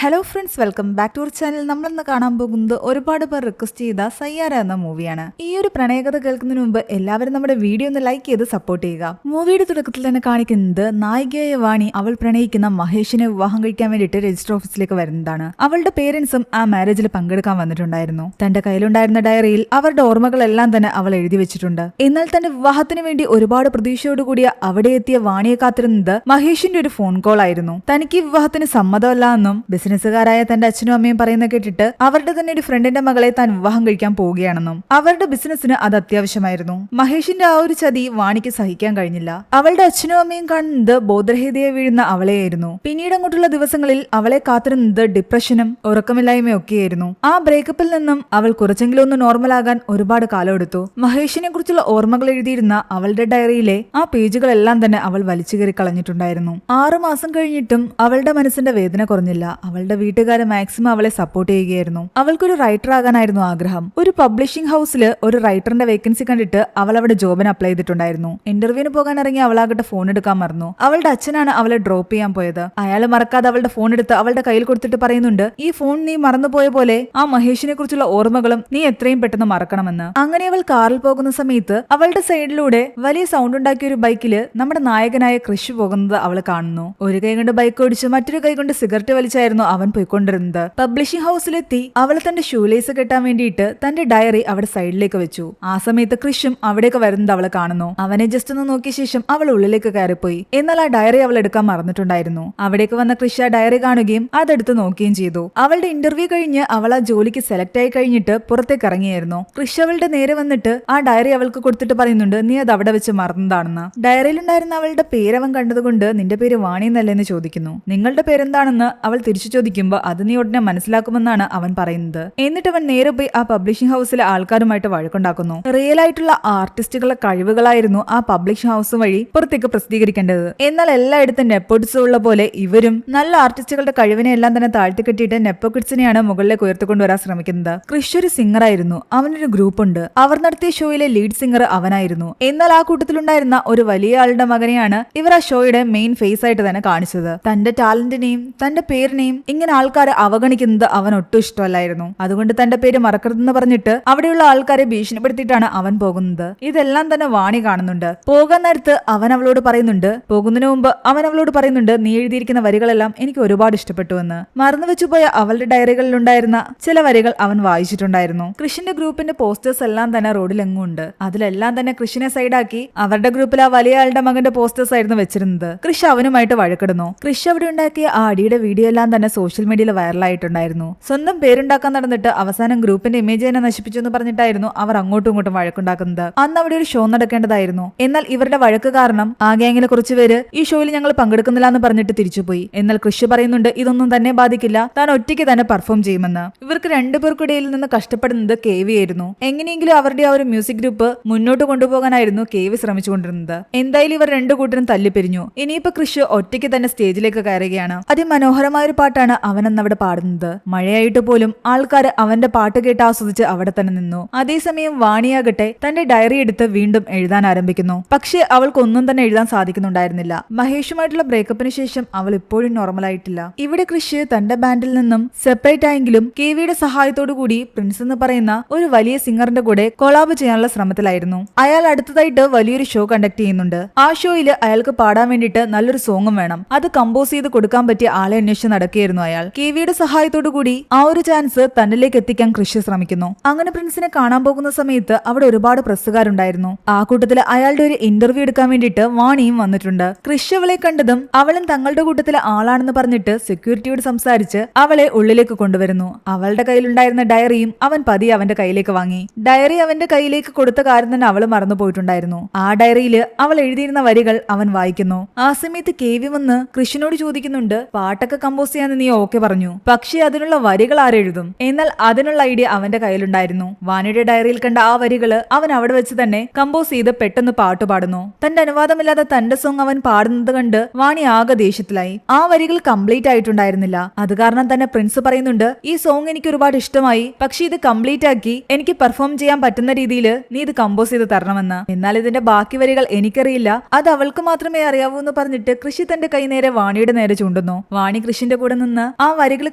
Hello friends, welcome back to our channel. നമ്മളിന്ന് കാണാൻ പോകുന്നത് ഒരുപാട് പേർ റിക്വസ്റ്റ് ചെയ്ത സയ്യാര എന്ന മൂവിയാണ്. ഈ ഒരു പ്രണയകഥ കേൾക്കുന്നതിന് മുമ്പ് എല്ലാവരും നമ്മുടെ വീഡിയോ ഒന്ന് ലൈക്ക് ചെയ്ത് സപ്പോർട്ട് ചെയ്യുക. മൂവിയുടെ തുടക്കത്തിൽ തന്നെ കാണിക്കുന്നത് നായികയായ വാണി അവൾ പ്രണയിക്കുന്ന മഹേഷിനെ വിവാഹം കഴിക്കാൻ വേണ്ടിയിട്ട് രജിസ്റ്റർ ഓഫീസിലേക്ക് വരുന്നതാണ്. അവളുടെ പേരൻസും ആ മാരേജിൽ പങ്കെടുക്കാൻ വന്നിട്ടുണ്ടായിരുന്നു. തന്റെ കയ്യിലുണ്ടായിരുന്ന ഡയറിയിൽ അവരുടെ ഓർമ്മകളെല്ലാം തന്നെ അവൾ എഴുതി വെച്ചിട്ടുണ്ട്. എന്നാൽ തന്റെ വിവാഹത്തിന് വേണ്ടി ഒരുപാട് പ്രതീക്ഷയോടുകൂടിയ അവിടെ എത്തിയ വാണിയെ കാത്തിരുന്നത് മഹേഷിന്റെ ഒരു ഫോൺ കോൾ ആയിരുന്നു. തനിക്ക് വിവാഹത്തിന് സമ്മതമല്ല എന്നും ബിസിനസ്സുകാരായ തന്റെ അച്ഛനും അമ്മയും പറയുന്ന കേട്ടിട്ട് അവരുടെ തന്നെ ഒരു ഫ്രണ്ടിന്റെ മകളെ താൻ വിവാഹം കഴിക്കാൻ പോവുകയാണെന്നും അവരുടെ ബിസിനസ്സിന് അത് അത്യാവശ്യമായിരുന്നു. മഹേഷിന്റെ ആ ഒരു ചതി വാണിക്ക് സഹിക്കാൻ കഴിഞ്ഞില്ല. അവളുടെ അച്ഛനും അമ്മയും കാണുന്നത് ബോധരഹിതയെ വീഴുന്ന അവളെയായിരുന്നു. പിന്നീട് അങ്ങോട്ടുള്ള ദിവസങ്ങളിൽ അവളെ കാത്തിരുന്നത് ഡിപ്രഷനും ഉറക്കമില്ലായ്മയും ഒക്കെയായിരുന്നു. ആ ബ്രേക്കപ്പിൽ നിന്നും അവൾ കുറച്ചെങ്കിലും ഒന്ന് നോർമലാകാൻ ഒരുപാട് കാലം എടുത്തു. മഹേഷിനെ കുറിച്ചുള്ള ഓർമ്മകൾ എഴുതിയിരുന്ന അവളുടെ ഡയറിയിലെ ആ പേജുകളെല്ലാം തന്നെ അവൾ വലിച്ചു കയറി കളഞ്ഞിട്ടുണ്ടായിരുന്നു. 6 മാസം കഴിഞ്ഞിട്ടും അവളുടെ മനസ്സിന്റെ വേദന കുറഞ്ഞില്ല. അവളുടെ വീട്ടുകാരെ മാക്സിമം അവളെ സപ്പോർട്ട് ചെയ്യുകയായിരുന്നു. അവൾക്കൊരു റൈറ്റർ ആകാനായിരുന്നു ആഗ്രഹം. ഒരു പബ്ലിഷിംഗ് ഹൗസിൽ ഒരു റൈറ്ററിന്റെ വേക്കൻസി കണ്ടിട്ട് അവൾ അവിടെ ജോബിന് അപ്ലൈ ചെയ്തിട്ടുണ്ടായിരുന്നു. ഇന്റർവ്യൂവിന് പോകാൻ ഇറങ്ങി അവളാകട്ടെ ഫോൺ എടുക്കാൻ മറന്നു. അവളുടെ അച്ഛനാണ് അവളെ ഡ്രോപ്പ് ചെയ്യാൻ പോയത്. അയാൾ മറക്കാതെ അവളുടെ ഫോൺ എടുത്ത് അവളുടെ കയ്യിൽ കൊടുത്തിട്ട് പറയുന്നുണ്ട്, ഈ ഫോൺ നീ മറന്നുപോയ പോലെ ആ മഹേഷിനെ കുറിച്ചുള്ള ഓർമ്മകളും നീ എത്രയും പെട്ടെന്ന് മറക്കണമെന്ന്. അങ്ങനെ അവൾ കാറിൽ പോകുന്ന സമയത്ത് അവളുടെ സൈഡിലൂടെ വലിയ സൗണ്ട് ഉണ്ടാക്കിയ ഒരു ബൈക്കില് നമ്മുടെ നായകനായ കൃഷി പോകുന്നത് അവൾ കാണുന്നു. ഒരു കൈ കൊണ്ട് ബൈക്ക് ഓടിച്ച് മറ്റൊരു കൈ കൊണ്ട് സിഗരറ്റ് വലിച്ചായിരുന്നു അവൻ പോയിക്കൊണ്ടിരുന്നത്. പബ്ലിഷിംഗ് ഹൗസിലെത്തി അവൾ തന്റെ ഷൂലേസ് കെട്ടാൻ വേണ്ടിയിട്ട് തന്റെ ഡയറി അവിടെ സൈഡിലേക്ക് വെച്ചു. ആ സമയത്ത് കൃഷും അവിടേക്ക് വരുന്നത് അവൾ കാണുന്നു. അവനെ ജസ്റ്റ് ഒന്ന് നോക്കിയ ശേഷം അവൾ ഉള്ളിലേക്ക് കയറിപ്പോയി. എന്നാൽ ആ ഡയറി അവൾ എടുക്കാൻ മറന്നിട്ടുണ്ടായിരുന്നു. അവിടേക്ക് വന്ന കൃഷ് ആ ഡയറി കാണുകയും അതെടുത്ത് നോക്കുകയും ചെയ്തു. അവളുടെ ഇന്റർവ്യൂ കഴിഞ്ഞ് അവൾ ആ ജോലിക്ക് സെലക്ട് ആയി കഴിഞ്ഞിട്ട് പുറത്തേക്ക് ഇറങ്ങിയായിരുന്നു. കൃഷ് അവളുടെ നേരെ വന്നിട്ട് ആ ഡയറി അവൾക്ക് കൊടുത്തിട്ട് പറയുന്നുണ്ട്, നീ അത് അവിടെ വെച്ച് മറന്നതാണെന്ന്. ഡയറിയിലുണ്ടായിരുന്ന അവളുടെ പേരവൻ കണ്ടതുകൊണ്ട് നിന്റെ പേര് വാണി എന്നല്ലെന്ന് ചോദിക്കുന്നു. നിങ്ങളുടെ പേരെന്താണെന്ന് അവൾ തിരിച്ചു ചോദിക്കുമ്പോൾ അത് നീ ഉടനെ മനസ്സിലാക്കുമെന്നാണ് അവൻ പറയുന്നത്. എന്നിട്ട് അവൻ നേരെ പോയി ആ പബ്ലിഷിംഗ് ഹൗസിലെ ആൾക്കാരുമായിട്ട് വഴക്കുണ്ടാക്കുന്നു. റിയൽ ആയിട്ടുള്ള ആർട്ടിസ്റ്റുകളുടെ കഴിവുകളായിരുന്നു ആ പബ്ലിഷിംഗ് ഹൗസ് വഴി പുറത്തേക്ക് പ്രസിദ്ധീകരിക്കേണ്ടത്. എന്നാൽ എല്ലായിടത്തും നെപ്പോട്ടിസം ഉള്ള പോലെ ഇവരും നല്ല ആർട്ടിസ്റ്റുകളുടെ കഴിവിനെ എല്ലാം തന്നെ താഴ്ത്തിക്കെട്ടിയിട്ട് നെപ്പോക്കിഡ്സിനെയാണ് മുകളിലേക്ക് ഉയർത്തിക്കൊണ്ടുവരാൻ ശ്രമിക്കുന്നത്. കൃഷ് ഒരു സിംഗർ ആയിരുന്നു. അവനൊരു ഗ്രൂപ്പ് ഉണ്ട്. അവർ നടത്തിയ ഷോയിലെ ലീഡ് സിംഗർ അവനായിരുന്നു. എന്നാൽ ആ കൂട്ടത്തിലുണ്ടായിരുന്ന ഒരു വലിയ ആളുടെ മകനെയാണ് ഇവർ ആ ഷോയുടെ മെയിൻ ഫേസ് ആയിട്ട് തന്നെ കാണിച്ചത്. തന്റെ ടാലന്റിനെയും തന്റെ പേരിനെയും ഇങ്ങനെ ആൾക്കാരെ അവഗണിക്കുന്നത് അവൻ ഒട്ടും ഇഷ്ടമല്ലായിരുന്നു. അതുകൊണ്ട് തന്റെ പേര് മറക്കരുതെന്ന് പറഞ്ഞിട്ട് അവിടെയുള്ള ആൾക്കാരെ ഭീഷണിപ്പെടുത്തിയിട്ടാണ് അവൻ പോകുന്നത്. ഇതെല്ലാം തന്നെ വാണി കാണുന്നുണ്ട്. പോകാൻ നേരത്ത് അവൻ അവളോട് പറയുന്നുണ്ട്, പോകുന്നതിന് മുമ്പ് അവൻ അവളോട് പറയുന്നുണ്ട്, നീ എഴുതിയിരിക്കുന്ന വരികളെല്ലാം എനിക്ക് ഒരുപാട് ഇഷ്ടപ്പെട്ടു എന്ന്. മറന്നു വെച്ചുപോയ അവളുടെ ഡയറികളിൽ ഉണ്ടായിരുന്ന ചില വരികൾ അവൻ വായിച്ചിട്ടുണ്ടായിരുന്നു. കൃഷിന്റെ ഗ്രൂപ്പിന്റെ പോസ്റ്റേഴ്സ് എല്ലാം തന്നെ റോഡിലെങ്ങും ഉണ്ട്. അതിലെല്ലാം തന്നെ കൃഷിനെ സൈഡാക്കി അവരുടെ ഗ്രൂപ്പിൽ ആ വലിയ ആളുടെ മകന്റെ പോസ്റ്റേഴ്സ് ആയിരുന്നു വെച്ചിരുന്നത്. കൃഷ് അവനുമായിട്ട് വഴക്കിടുന്നു. കൃഷ് അവിടെ ഉണ്ടാക്കിയ ആ അടിയുടെ വീഡിയോ എല്ലാം തന്നെ സോഷ്യൽ മീഡിയയിൽ വൈറലായിട്ടുണ്ടായിരുന്നു. സ്വന്തം പേരുണ്ടാക്കാൻ നടന്നിട്ട് അവസാനം ഗ്രൂപ്പിന്റെ ഇമേജ് തന്നെ നശിപ്പിച്ചു എന്ന് പറഞ്ഞിട്ടായിരുന്നു അവർ അങ്ങോട്ടും ഇങ്ങോട്ടും വഴക്കുണ്ടാക്കുന്നത്. അന്ന് അവിടെ ഒരു ഷോ നടക്കേണ്ടതായിരുന്നു. എന്നാൽ ഇവരുടെ വഴക്ക് കാരണം ആ ഗ്യാങ്ങിലെ കുറച്ച് പേര് ഈ ഷോയിൽ ഞങ്ങൾ പങ്കെടുക്കുന്നില്ല എന്ന് പറഞ്ഞിട്ട് തിരിച്ചുപോയി. എന്നാൽ കൃഷി പറയുന്നുണ്ട്, ഇതൊന്നും തന്നെ ബാധിക്കില്ല, താൻ ഒറ്റയ്ക്ക് തന്നെ പെർഫോം ചെയ്യുമെന്ന്. ഇവർക്ക് രണ്ടുപേർക്കിടയിൽ നിന്ന് കഷ്ടപ്പെടുന്നത് കേവി ആയിരുന്നു. എങ്ങനെയെങ്കിലും അവരുടെ ആ ഒരു മ്യൂസിക് ഗ്രൂപ്പ് മുന്നോട്ട് കൊണ്ടുപോകാനായിരുന്നു കേവി ശ്രമിച്ചുകൊണ്ടിരുന്നത്. എന്തായാലും ഇവർ രണ്ടു കൂട്ടരും തല്ലിപ്പിരിഞ്ഞു. ഇനിയിപ്പോ കൃഷി ഒറ്റയ്ക്ക് തന്നെ സ്റ്റേജിലേക്ക് കയറുകയാണ്. അതിമനോഹരമായ ഒരു പാട്ടാണ് അവനെന്ന് അവിടെ പാടുന്നത്. മഴയായിട്ട് പോലും ആൾക്കാർ അവന്റെ പാട്ട് കേട്ട് ആസ്വദിച്ച് അവിടെ തന്നെ നിന്നു. അതേസമയം വാണിയാകട്ടെ തന്റെ ഡയറി എടുത്ത് വീണ്ടും എഴുതാൻ ആരംഭിക്കുന്നു. പക്ഷേ അവൾക്കൊന്നും തന്നെ എഴുതാൻ സാധിക്കുന്നുണ്ടായിരുന്നില്ല. മഹേഷുമായിട്ടുള്ള ബ്രേക്കപ്പിന് ശേഷം അവൾ ഇപ്പോഴും നോർമൽ ആയിട്ടില്ല. ഇവിടെ കൃഷി തന്റെ ബാൻഡിൽ നിന്നും സെപ്പറേറ്റ് ആയെങ്കിലും കെവിയുടെ സഹായത്തോടു കൂടി പ്രിൻസ് എന്ന് പറയുന്ന ഒരു വലിയ സിംഗറിന്റെ കൂടെ കൊളാബ് ചെയ്യാനുള്ള ശ്രമത്തിലായിരുന്നു. അയാൾ അടുത്തതായിട്ട് വലിയൊരു ഷോ കണ്ടക്ട് ചെയ്യുന്നുണ്ട്. ആ ഷോയിൽ അയാൾക്ക് പാടാൻ വേണ്ടിയിട്ട് നല്ലൊരു സോങ്ങും വേണം. അത് കമ്പോസ് ചെയ്ത് കൊടുക്കാൻ പറ്റിയ ആളെ അന്വേഷിച്ച് നടക്കുകയായിരുന്നു അയാൾ. കെവിയുടെ സഹായത്തോടു കൂടി ആ ഒരു ചാൻസ് തന്നിലേക്ക് എത്തിക്കാൻ കൃഷി ശ്രമിക്കുന്നു. അങ്ങനെ പ്രിൻസിനെ കാണാൻ പോകുന്ന സമയത്ത് അവിടെ ഒരുപാട് പ്രസ്സുകാരുണ്ടായിരുന്നു. ആ കൂട്ടത്തിൽ അയാളുടെ ഒരു ഇന്റർവ്യൂ എടുക്കാൻ വേണ്ടിയിട്ട് വാണിയും വന്നിട്ടുണ്ട്. കൃഷി അവളെ കണ്ടതും അവളും തങ്ങളുടെ കൂട്ടത്തിലെ ആളാണെന്ന് പറഞ്ഞിട്ട് സെക്യൂരിറ്റിയോട് സംസാരിച്ച് അവളെ ഉള്ളിലേക്ക് കൊണ്ടുവരുന്നു. അവളുടെ കയ്യിലുണ്ടായിരുന്ന ഡയറിയും അവൻ പതിയെ അവന്റെ കയ്യിലേക്ക് വാങ്ങി. ഡയറി അവന്റെ കയ്യിലേക്ക് കൊടുത്ത കാര്യം തന്നെ അവൾ മറന്നു പോയിട്ടുണ്ടായിരുന്നു. ആ ഡയറിയിൽ അവൾ എഴുതിയിരുന്ന വരികൾ അവൻ വായിക്കുന്നു. ആ സമയത്ത് കേവി വന്ന് കൃഷിനോട് ചോദിക്കുന്നുണ്ട്, പാട്ടൊക്കെ കമ്പോസ് ചെയ്യാൻ നീ ഓക്കെ പറഞ്ഞു, പക്ഷേ അതിനുള്ള വരികൾ ആരെഴുതും? എന്നാൽ അതിനുള്ള ഐഡിയ അവന്റെ കയ്യിലുണ്ടായിരുന്നു. വാണിയുടെ ഡയറിയിൽ കണ്ട ആ വരികള് അവൻ അവിടെ വെച്ച് തന്നെ കമ്പോസ് ചെയ്ത് പെട്ടെന്ന് പാട്ട് പാടുന്നു. തന്റെ അനുവാദമില്ലാതെ തന്റെ സോങ് അവൻ പാടുന്നത് കണ്ട് വാണി ആകെ ദേഷ്യത്തിലായി. ആ വരികൾ കംപ്ലീറ്റ് ആയിട്ടുണ്ടായിരുന്നില്ല. അത് കാരണം തന്നെ പ്രിൻസ് പറയുന്നുണ്ട്, ഈ സോങ് എനിക്ക് ഒരുപാട് ഇഷ്ടമായി, പക്ഷെ ഇത് കംപ്ലീറ്റ് ആക്കി എനിക്ക് പെർഫോം ചെയ്യാൻ പറ്റുന്ന രീതിയിൽ നീ ഇത് കമ്പോസ് ചെയ്ത് തരണമെന്ന്. എന്നാൽ ഇതിന്റെ ബാക്കി വരികൾ എനിക്കറിയില്ല, അത് അവൾക്ക് മാത്രമേ അറിയാവൂ എന്ന് പറഞ്ഞിട്ട് കൃഷി തന്റെ കൈ നേരെ വാണിയുടെ നേരെ ചൂണ്ടുന്നു. വാണി കൃഷിന്റെ കൂടെ നിന്ന് നിന്ന് ആ വരികൾ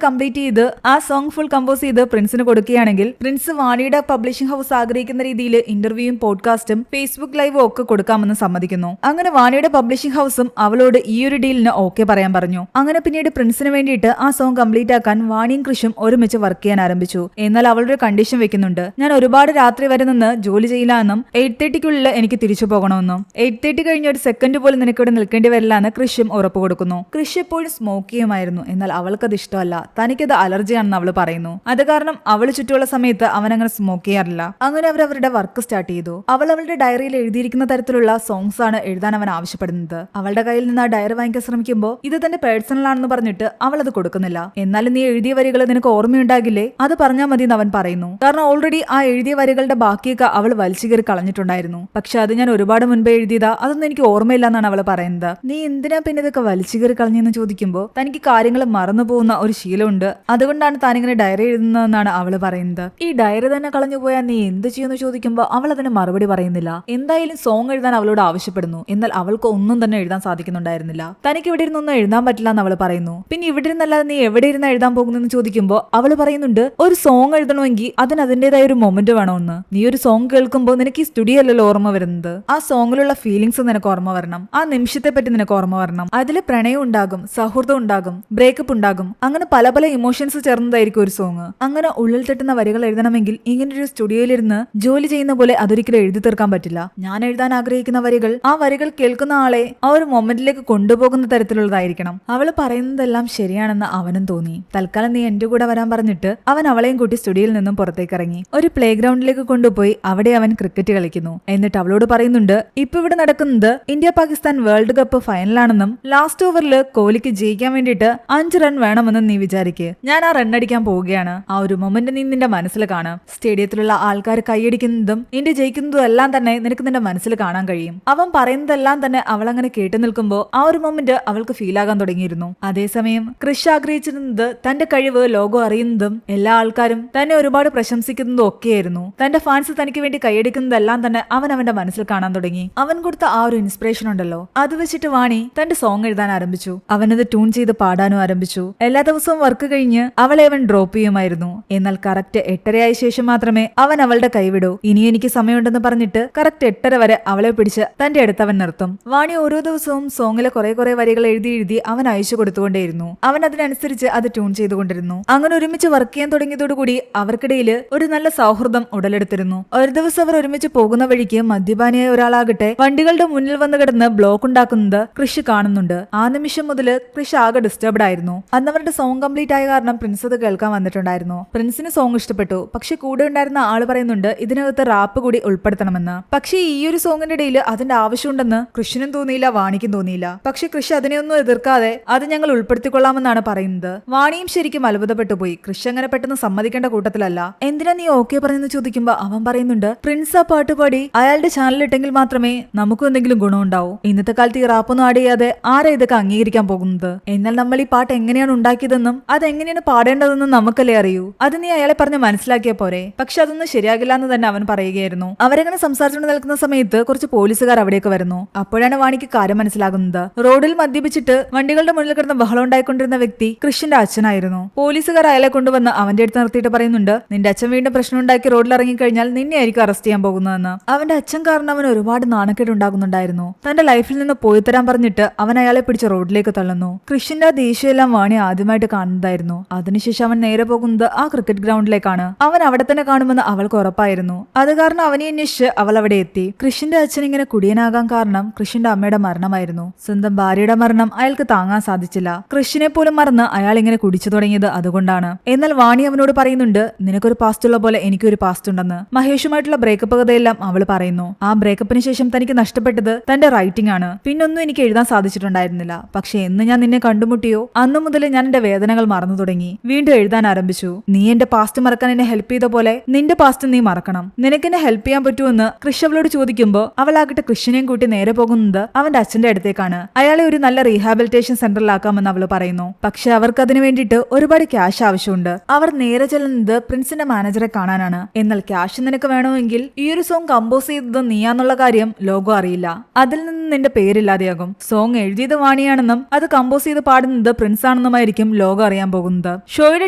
കംപ്ലീറ്റ് ചെയ്ത് ആ സോങ് ഫുൾ കമ്പോസ് ചെയ്ത് പ്രിൻസിന് കൊടുക്കുകയാണെങ്കിൽ പ്രിൻസ് വാണിയുടെ പബ്ലിഷിംഗ് ഹൗസ് ആഗ്രഹിക്കുന്ന രീതിയിൽ ഇന്റർവ്യൂയും പോഡ്കാസ്റ്റും ഫേസ്ബുക്ക് ലൈവും ഒക്കെ കൊടുക്കാമെന്ന് സമ്മതിക്കുന്നു. അങ്ങനെ വാണിയുടെ പബ്ലിഷിംഗ് ഹൗസും അവളോട് ഈ ഒരു ഡീലിന് ഓക്കെ പറയാൻ പറഞ്ഞു. അങ്ങനെ പിന്നീട് പ്രിൻസിന് വേണ്ടിയിട്ട് ആ സോങ് കംപ്ലീറ്റ് ആക്കാൻ വാണിയും കൃഷും ഒരുമിച്ച് വർക്ക് ചെയ്യാൻ ആരംഭിച്ചു. എന്നാൽ അവളൊരു കണ്ടീഷൻ വെക്കുന്നുണ്ട്. ഞാൻ ഒരുപാട് രാത്രി വരെ നിന്ന് ജോലി ചെയ്യില്ല എന്നും 8:30 എനിക്ക് തിരിച്ചു പോകണമെന്നും 8:30 കഴിഞ്ഞ ഒരു സെക്കൻഡ് പോലും നിനക്കിവിടെ നിൽക്കേണ്ടി വരില്ല എന്ന് കൃഷും ഉറപ്പ് കൊടുക്കുന്നു. കൃഷ് എപ്പോഴും സ്മോക്ക് ചെയ്യുമായിരുന്നു. എന്നാൽ അവൾക്കത് ഇഷ്ടമല്ല. തനിക്കത് അലർജിയാണെന്ന് അവൾ പറയുന്നു. അത് കാരണം അവൾ ചുറ്റുമുള്ള സമയത്ത് അവൻ അങ്ങനെ സ്മോക്ക് ചെയ്യാറില്ല. അങ്ങനെ അവർ അവരുടെ വർക്ക് സ്റ്റാർട്ട് ചെയ്തു. അവൾ അവളുടെ ഡയറിയിൽ എഴുതിയിരിക്കുന്ന തരത്തിലുള്ള സോങ്സ് ആണ് എഴുതാൻ അവൻ ആവശ്യപ്പെടുന്നത്. അവളുടെ കയ്യിൽ നിന്ന് ആ ഡയറി വാങ്ങിക്കാൻ ശ്രമിക്കുമ്പോൾ ഇത് തന്റെ പേഴ്സണൽ ആണെന്ന് പറഞ്ഞിട്ട് അവൾ അത് കൊടുക്കുന്നില്ല. എന്നാലും നീ എഴുതിയ വരികൾ നിനക്ക് ഓർമ്മയുണ്ടാകില്ലേ, അത് പറഞ്ഞാൽ മതി എന്ന് അവൻ പറയുന്നു. കാരണം ഓൾറെഡി ആ എഴുതിയ വരികളുടെ ബാക്കിയൊക്കെ അവൾ വലിച്ചു കയറി കളഞ്ഞിട്ടുണ്ടായിരുന്നു. പക്ഷെ അത് ഞാൻ ഒരുപാട് മുൻപേ എഴുതിയതാ, അതൊന്നും എനിക്ക് ഓർമ്മയില്ല എന്നാണ് അവൾ പറയുന്നത്. നീ എന്തിനാ പിന്നെ ഇതൊക്കെ വലിച്ചു കയറി കളഞ്ഞെന്ന് ചോദിക്കുമ്പോൾ തനിക്ക് കാര്യങ്ങൾ മറന്നു പോകുന്ന ഒരു ശീലമുണ്ട്, അതുകൊണ്ടാണ് താനിങ്ങനെ ഡയറി എഴുതുന്നതെന്നാണ് അവള് പറയുന്നത്. ഈ ഡയറി തന്നെ കളഞ്ഞു പോയാൽ നീ എന്ത് ചെയ്യുമെന്ന് ചോദിക്കുമ്പോൾ അവൾ അതിന് മറുപടി പറയുന്നില്ല. എന്തായാലും സോങ് എഴുതാൻ അവളോട് ആവശ്യപ്പെടുന്നു. എന്നാൽ അവൾക്ക് ഒന്നും തന്നെ എഴുതാൻ സാധിക്കുന്നുണ്ടായിരുന്നില്ല. തനിക്ക് ഇവിടെ ഇരുന്നൊന്നും എഴുതാൻ പറ്റില്ല എന്ന് അവൾ പറയുന്നു. പിന്നെ ഇവിടെ ഇരുന്നല്ലാതെ നീ എവിടെ ഇരുന്ന് എഴുതാൻ പോകുന്നെന്ന് ചോദിക്കുമ്പോൾ അവൾ പറയുന്നുണ്ട്, ഒരു സോങ് എഴുതണമെങ്കിൽ അതിന് അതിന്റേതായ ഒരു മൊമെന്റ് വേണമെന്ന്. നീ ഒരു സോങ് കേൾക്കുമ്പോൾ നിനക്ക് ഈ സ്റ്റുഡിയോ അല്ലല്ലോ ഓർമ്മ വരുന്നത്, ആ സോങ്ങിലുള്ള ഫീലിംഗ്സ് നിനക്ക് ഓർമ്മ വരണം, ആ നിമിഷത്തെ പറ്റി നിനക്ക് ഓർമ്മ വരണം. അതിൽ പ്രണയം ഉണ്ടാകും, സൗഹൃദം ഉണ്ടാകും, ബ്രേക്കപ്പ് ഉണ്ടാകും, അങ്ങനെ പല പല ഇമോഷൻസ് ചേർന്നതായിരിക്കും ഒരു സോങ്. അങ്ങനെ ഉള്ളിൽ തട്ടുന്ന വരികൾ എഴുതണമെങ്കിൽ ഇങ്ങനൊരു സ്റ്റുഡിയോയിലിരുന്ന് ജോലി ചെയ്യുന്ന പോലെ അതൊരിക്കലും എഴുതി തീർക്കാൻ പറ്റില്ല. ഞാൻ എഴുതാൻ ആഗ്രഹിക്കുന്ന വരികൾ ആ വരികൾ കേൾക്കുന്ന ആളെ ആ ഒരു മൊമെന്റിലേക്ക് കൊണ്ടുപോകുന്ന തരത്തിലുള്ളതായിരിക്കണം. അവള് പറയുന്നതെല്ലാം ശരിയാണെന്ന് അവനും തോന്നി. തൽക്കാലം നീ എന്റെ കൂടെ വരാൻ പറഞ്ഞിട്ട് അവൻ അവളെയും കൂട്ടി സ്റ്റുഡിയോയിൽ നിന്നും പുറത്തേക്ക് ഇറങ്ങി. ഒരു പ്ലേ ഗ്രൗണ്ടിലേക്ക് കൊണ്ടുപോയി അവിടെ അവൻ ക്രിക്കറ്റ് കളിക്കുന്നു. എന്നിട്ട് അവളോട് പറയുന്നുണ്ട്, ഇപ്പൊ ഇവിടെ നടക്കുന്നത് ഇന്ത്യ പാകിസ്ഥാൻ വേൾഡ് കപ്പ് ഫൈനലാണെന്നും ലാസ്റ്റ് ഓവറിൽ കോഹ്ലിക്ക് ജയിക്കാൻ വേണ്ടിയിട്ട് 5 റൺ വേണമെന്നും നീ വിചാരിക്ക്. ഞാൻ ആ റൺ അടിക്കാൻ പോവുകയാണ്. ആ ഒരു മൊമെന്റ് നീ നിന്റെ മനസ്സിൽ കാണാം. സ്റ്റേഡിയത്തിലുള്ള ആൾക്കാർ കൈയടിക്കുന്നതും ഇന്ത്യ ജയിക്കുന്നതും എല്ലാം തന്നെ നിനക്ക് നിന്റെ മനസ്സിൽ കാണാൻ കഴിയും. അവൻ പറയുന്നതെല്ലാം തന്നെ അവൾ അങ്ങനെ കേട്ടു നിൽക്കുമ്പോൾ ആ ഒരു മൊമെന്റ് അവൾക്ക് ഫീൽ ആകാൻ തുടങ്ങിയിരുന്നു. അതേസമയം കൃഷ് ആഗ്രഹിച്ചിരുന്നത് തന്റെ കഴിവ് ലോകം അറിയുന്നതും എല്ലാ ആൾക്കാരും തന്നെ ഒരുപാട് പ്രശംസിക്കുന്നതും ഒക്കെയായിരുന്നു. തന്റെ ഫാൻസ് തനിക്ക് വേണ്ടി കൈയടിക്കുന്നതെല്ലാം തന്നെ അവൻ അവന്റെ മനസ്സിൽ കാണാൻ തുടങ്ങി. അവൻ കൊടുത്ത ആ ഒരു ഇൻസ്പിറേഷൻ ഉണ്ടല്ലോ, അത് വെച്ചിട്ട് വാണി തന്റെ സോങ് എഴുതാൻ ആരംഭിച്ചു. അവനത് ട്യൂൺ ചെയ്ത് പാടാനും ആരംഭിച്ചു. എല്ലാ ദിവസവും വർക്ക് കഴിഞ്ഞ് അവളെ അവൻ ഡ്രോപ്പ് ചെയ്യുമായിരുന്നു. എന്നാൽ കറക്റ്റ് 8:30 ശേഷം മാത്രമേ അവൻ അവളുടെ കൈവിടൂ. ഇനി എനിക്ക് സമയമുണ്ടെന്ന് പറഞ്ഞിട്ട് കറക്റ്റ് 8:30 വരെ അവളെ പിടിച്ച് തന്റെ അടുത്ത് അവൻ നിർത്തും. വാണി ഓരോ ദിവസവും സോങ്ങിലെ കുറെ വരികൾ എഴുതി അവൻ അയച്ചു കൊടുത്തുകൊണ്ടേയിരുന്നു. അവൻ അതിനനുസരിച്ച് അത് ട്യൂൺ ചെയ്തുകൊണ്ടിരുന്നു. അങ്ങനെ ഒരുമിച്ച് വർക്ക് ചെയ്യാൻ തുടങ്ങിയതോടുകൂടി അവർക്കിടയിൽ ഒരു നല്ല സൗഹൃദം ഉടലെടുത്തിരുന്നു. ഒരു ദിവസം അവർ ഒരുമിച്ച് പോകുന്ന വഴിക്ക് മദ്യപാനിയായ ഒരാളാകട്ടെ വണ്ടികളുടെ മുന്നിൽ വന്ന് കിടന്ന് ബ്ലോക്ക് ഉണ്ടാക്കുന്നത് കൃഷി കാണുന്നുണ്ട്. ആ നിമിഷം മുതൽ കൃഷി ആകെ ഡിസ്റ്റർബ്ഡ് ആയിരുന്നു. അന്ന് അവരുടെ സോങ് കംപ്ലീറ്റ് ആയ കാരണം പ്രിൻസ് അത് കേൾക്കാൻ വന്നിട്ടുണ്ടായിരുന്നു. പ്രിൻസിന് സോങ് ഇഷ്ടപ്പെട്ടു. പക്ഷെ കൂടെ ഉണ്ടായിരുന്ന ആള് പറയുന്നുണ്ട് ഇതിനകത്ത് റാപ്പ് കൂടി ഉൾപ്പെടുത്തണമെന്ന്. പക്ഷേ ഈ ഒരു സോങ്ങിന്റെ ഇടയിൽ അതിന്റെ ആവശ്യമുണ്ടെന്ന് കൃഷിനും തോന്നിയില്ല, വാണിക്കും തോന്നിയില്ല. പക്ഷെ കൃഷി അതിനെയൊന്നും എതിർക്കാതെ അത് ഞങ്ങൾ ഉൾപ്പെടുത്തിക്കൊള്ളാമെന്നാണ് പറയുന്നത്. വാണിയും ശരിക്കും അത്ഭുതപ്പെട്ടു പോയി. കൃഷി അങ്ങനെ പെട്ടെന്ന് സമ്മതിക്കേണ്ട കൂട്ടത്തിലല്ല. എന്തിനാ നീ ഓക്കെ പറഞ്ഞെന്ന് ചോദിക്കുമ്പോ അവൻ പറയുന്നുണ്ട്, പ്രിൻസ് ആ പാട്ട് പാടി അയാളുടെ ചാനലിട്ടെങ്കിൽ മാത്രമേ നമുക്കും എന്തെങ്കിലും ഗുണമുണ്ടാവൂ. ഇന്നത്തെ കാലത്ത് ഈ റാപ്പൊന്നും ആഡ് ചെയ്യാതെ ആരാ ഇതൊക്കെ അംഗീകരിക്കാൻ പോകുന്നത്? എന്നാൽ നമ്മൾ ഈ പാട്ട് എങ്ങനെയാണ് ഉണ്ടാക്കിയതെന്നും അതെങ്ങനെയാണ് പാടേണ്ടതെന്നും നമുക്കല്ലേ അറിയൂ. അത് നീ അയാളെ പറഞ്ഞ് മനസ്സിലാക്കിയ പോരെ. പക്ഷെ അതൊന്നും ശരിയാകില്ല എന്ന് തന്നെ അവൻ പറയുകയായിരുന്നു. അവരെങ്ങനെ സംസാരിച്ചുകൊണ്ട് നിൽക്കുന്ന സമയത്ത് കുറച്ച് പോലീസുകാർ അവിടേക്ക് വരുന്നു. അപ്പോഴാണ് വാണിക്ക് കാര്യം മനസ്സിലാകുന്നത്. റോഡിൽ മദ്യപിച്ചിട്ട് വണ്ടികളുടെ മുന്നിൽ കിടന്ന് ബഹളം ഉണ്ടായിക്കൊണ്ടിരുന്ന വ്യക്തി കൃഷിന്റെ അച്ഛനായിരുന്നു. പോലീസുകാർ അയാളെ കൊണ്ടുവന്ന് അവന്റെ അടുത്ത് നിർത്തിയിട്ട് പറയുന്നുണ്ട്, നിന്റെ അച്ഛൻ വീണ്ടും പ്രശ്നം ഉണ്ടാക്കി റോഡിൽ ഇറങ്ങിക്കഴിഞ്ഞാൽ നിന്നെ ആയിരിക്കും അറസ്റ്റ് ചെയ്യാൻ പോകുന്നതെന്ന്. അവന്റെ അച്ഛൻ കാരണം അവന് ഒരുപാട് നാണക്കേട് ഉണ്ടാകുന്നുണ്ടായിരുന്നു. തന്റെ ലൈഫിൽ നിന്ന് പോയി തരാൻ പറഞ്ഞിട്ട് അവൻ അയാളെ പിടിച്ച് റോഡിലേക്ക് തള്ളുന്നു. കൃഷിന്റെ ആ ദേഷ്യമെല്ലാം വാണി ആദ്യമായിട്ട് കാണുന്നതായിരുന്നു. അതിനുശേഷം അവൻ നേരെ പോകുന്നത് ആ ക്രിക്കറ്റ് ഗ്രൗണ്ടിലേക്കാണ്. അവൻ അവിടെ തന്നെ കാണുമെന്ന് അവൾക്ക് ഉറപ്പായിരുന്നു. അത് കാരണം അവനെ അന്വേഷിച്ച് അവൾ അവിടെ എത്തി. കൃഷിന്റെ അച്ഛൻ ഇങ്ങനെ കുടിയനാകാൻ കാരണം കൃഷിന്റെ അമ്മയുടെ മരണമായിരുന്നു. സ്വന്തം ഭാര്യയുടെ മരണം അയാൾക്ക് താങ്ങാൻ സാധിച്ചില്ല. കൃഷിനെ പോലും മറന്ന് അയാൾ ഇങ്ങനെ കുടിച്ചു തുടങ്ങിയത് അതുകൊണ്ടാണ്. എന്നാൽ വാണി അവനോട് പറയുന്നുണ്ട്, നിനക്കൊരു പാസ്റ്റ് ഉള്ള പോലെ എനിക്കൊരു പാസ്റ്റ് ഉണ്ടെന്ന്. മഹേഷുമായിട്ടുള്ള ബ്രേക്കപ്പ് കഥയെല്ലാം അവൾ പറയുന്നു. ആ ബ്രേക്കപ്പിന് ശേഷം തനിക്ക് നഷ്ടപ്പെട്ടത് തന്റെ റൈറ്റിംഗ് ആണ്. പിന്നൊന്നും എനിക്ക് എഴുതാൻ സാധിച്ചിട്ടുണ്ടായിരുന്നില്ല. പക്ഷെ എന്ന് ഞാൻ നിന്നെ കണ്ടുമുട്ടിയോ അന്നു മുതൽ ഞാൻ എന്റെ വേദനകൾ മറന്നു തുടങ്ങി. വീണ്ടും എഴുതാൻ ആരംഭിച്ചു. നീ എന്റെ പാസ്റ്റ് മറക്കാൻ എന്നെ ഹെൽപ്പ് ചെയ്ത പോലെ നിന്റെ പാസ്റ്റ് നീ മറക്കണം. നിനക്ക് എന്നെ ഹെൽപ്പ് ചെയ്യാൻ പറ്റുമെന്ന് കൃഷ് അവളോട് ചോദിക്കുമ്പോൾ അവളാകട്ടെ കൃഷിനെയും കൂട്ടി നേരെ പോകുന്നത് അവന്റെ അച്ഛന്റെ അടുത്തേക്കാണ്. അയാളെ ഒരു നല്ല റീഹാബിലിറ്റേഷൻ സെന്ററിലാക്കാമെന്ന് അവള് പറയുന്നു. പക്ഷെ അവർക്ക് അതിനു വേണ്ടിയിട്ട് ഒരുപാട് ക്യാഷ് ആവശ്യമുണ്ട്. അവർ നേരെ ചെല്ലുന്നത് പ്രിൻസിന്റെ മാനേജറെ കാണാനാണ്. എന്നാൽ ക്യാഷ് നിനക്ക് വേണമെങ്കിൽ ഈ ഒരു സോങ് കമ്പോസ് ചെയ്തത് നീയാന്നുള്ള കാര്യം ലോകം അറിയില്ല. അതിൽ നിന്ന് നിന്റെ പേരില്ലാതെയാകും. സോങ് എഴുതിയത് വാണിയാണെന്നും അത് കമ്പോസ് ചെയ്ത് പാടുന്നത് പ്രിൻസ് ആണെന്നും എന്നൊന്നുമായിരിക്കും ലോകം അറിയാൻ പോകുന്നത്. ഷോയുടെ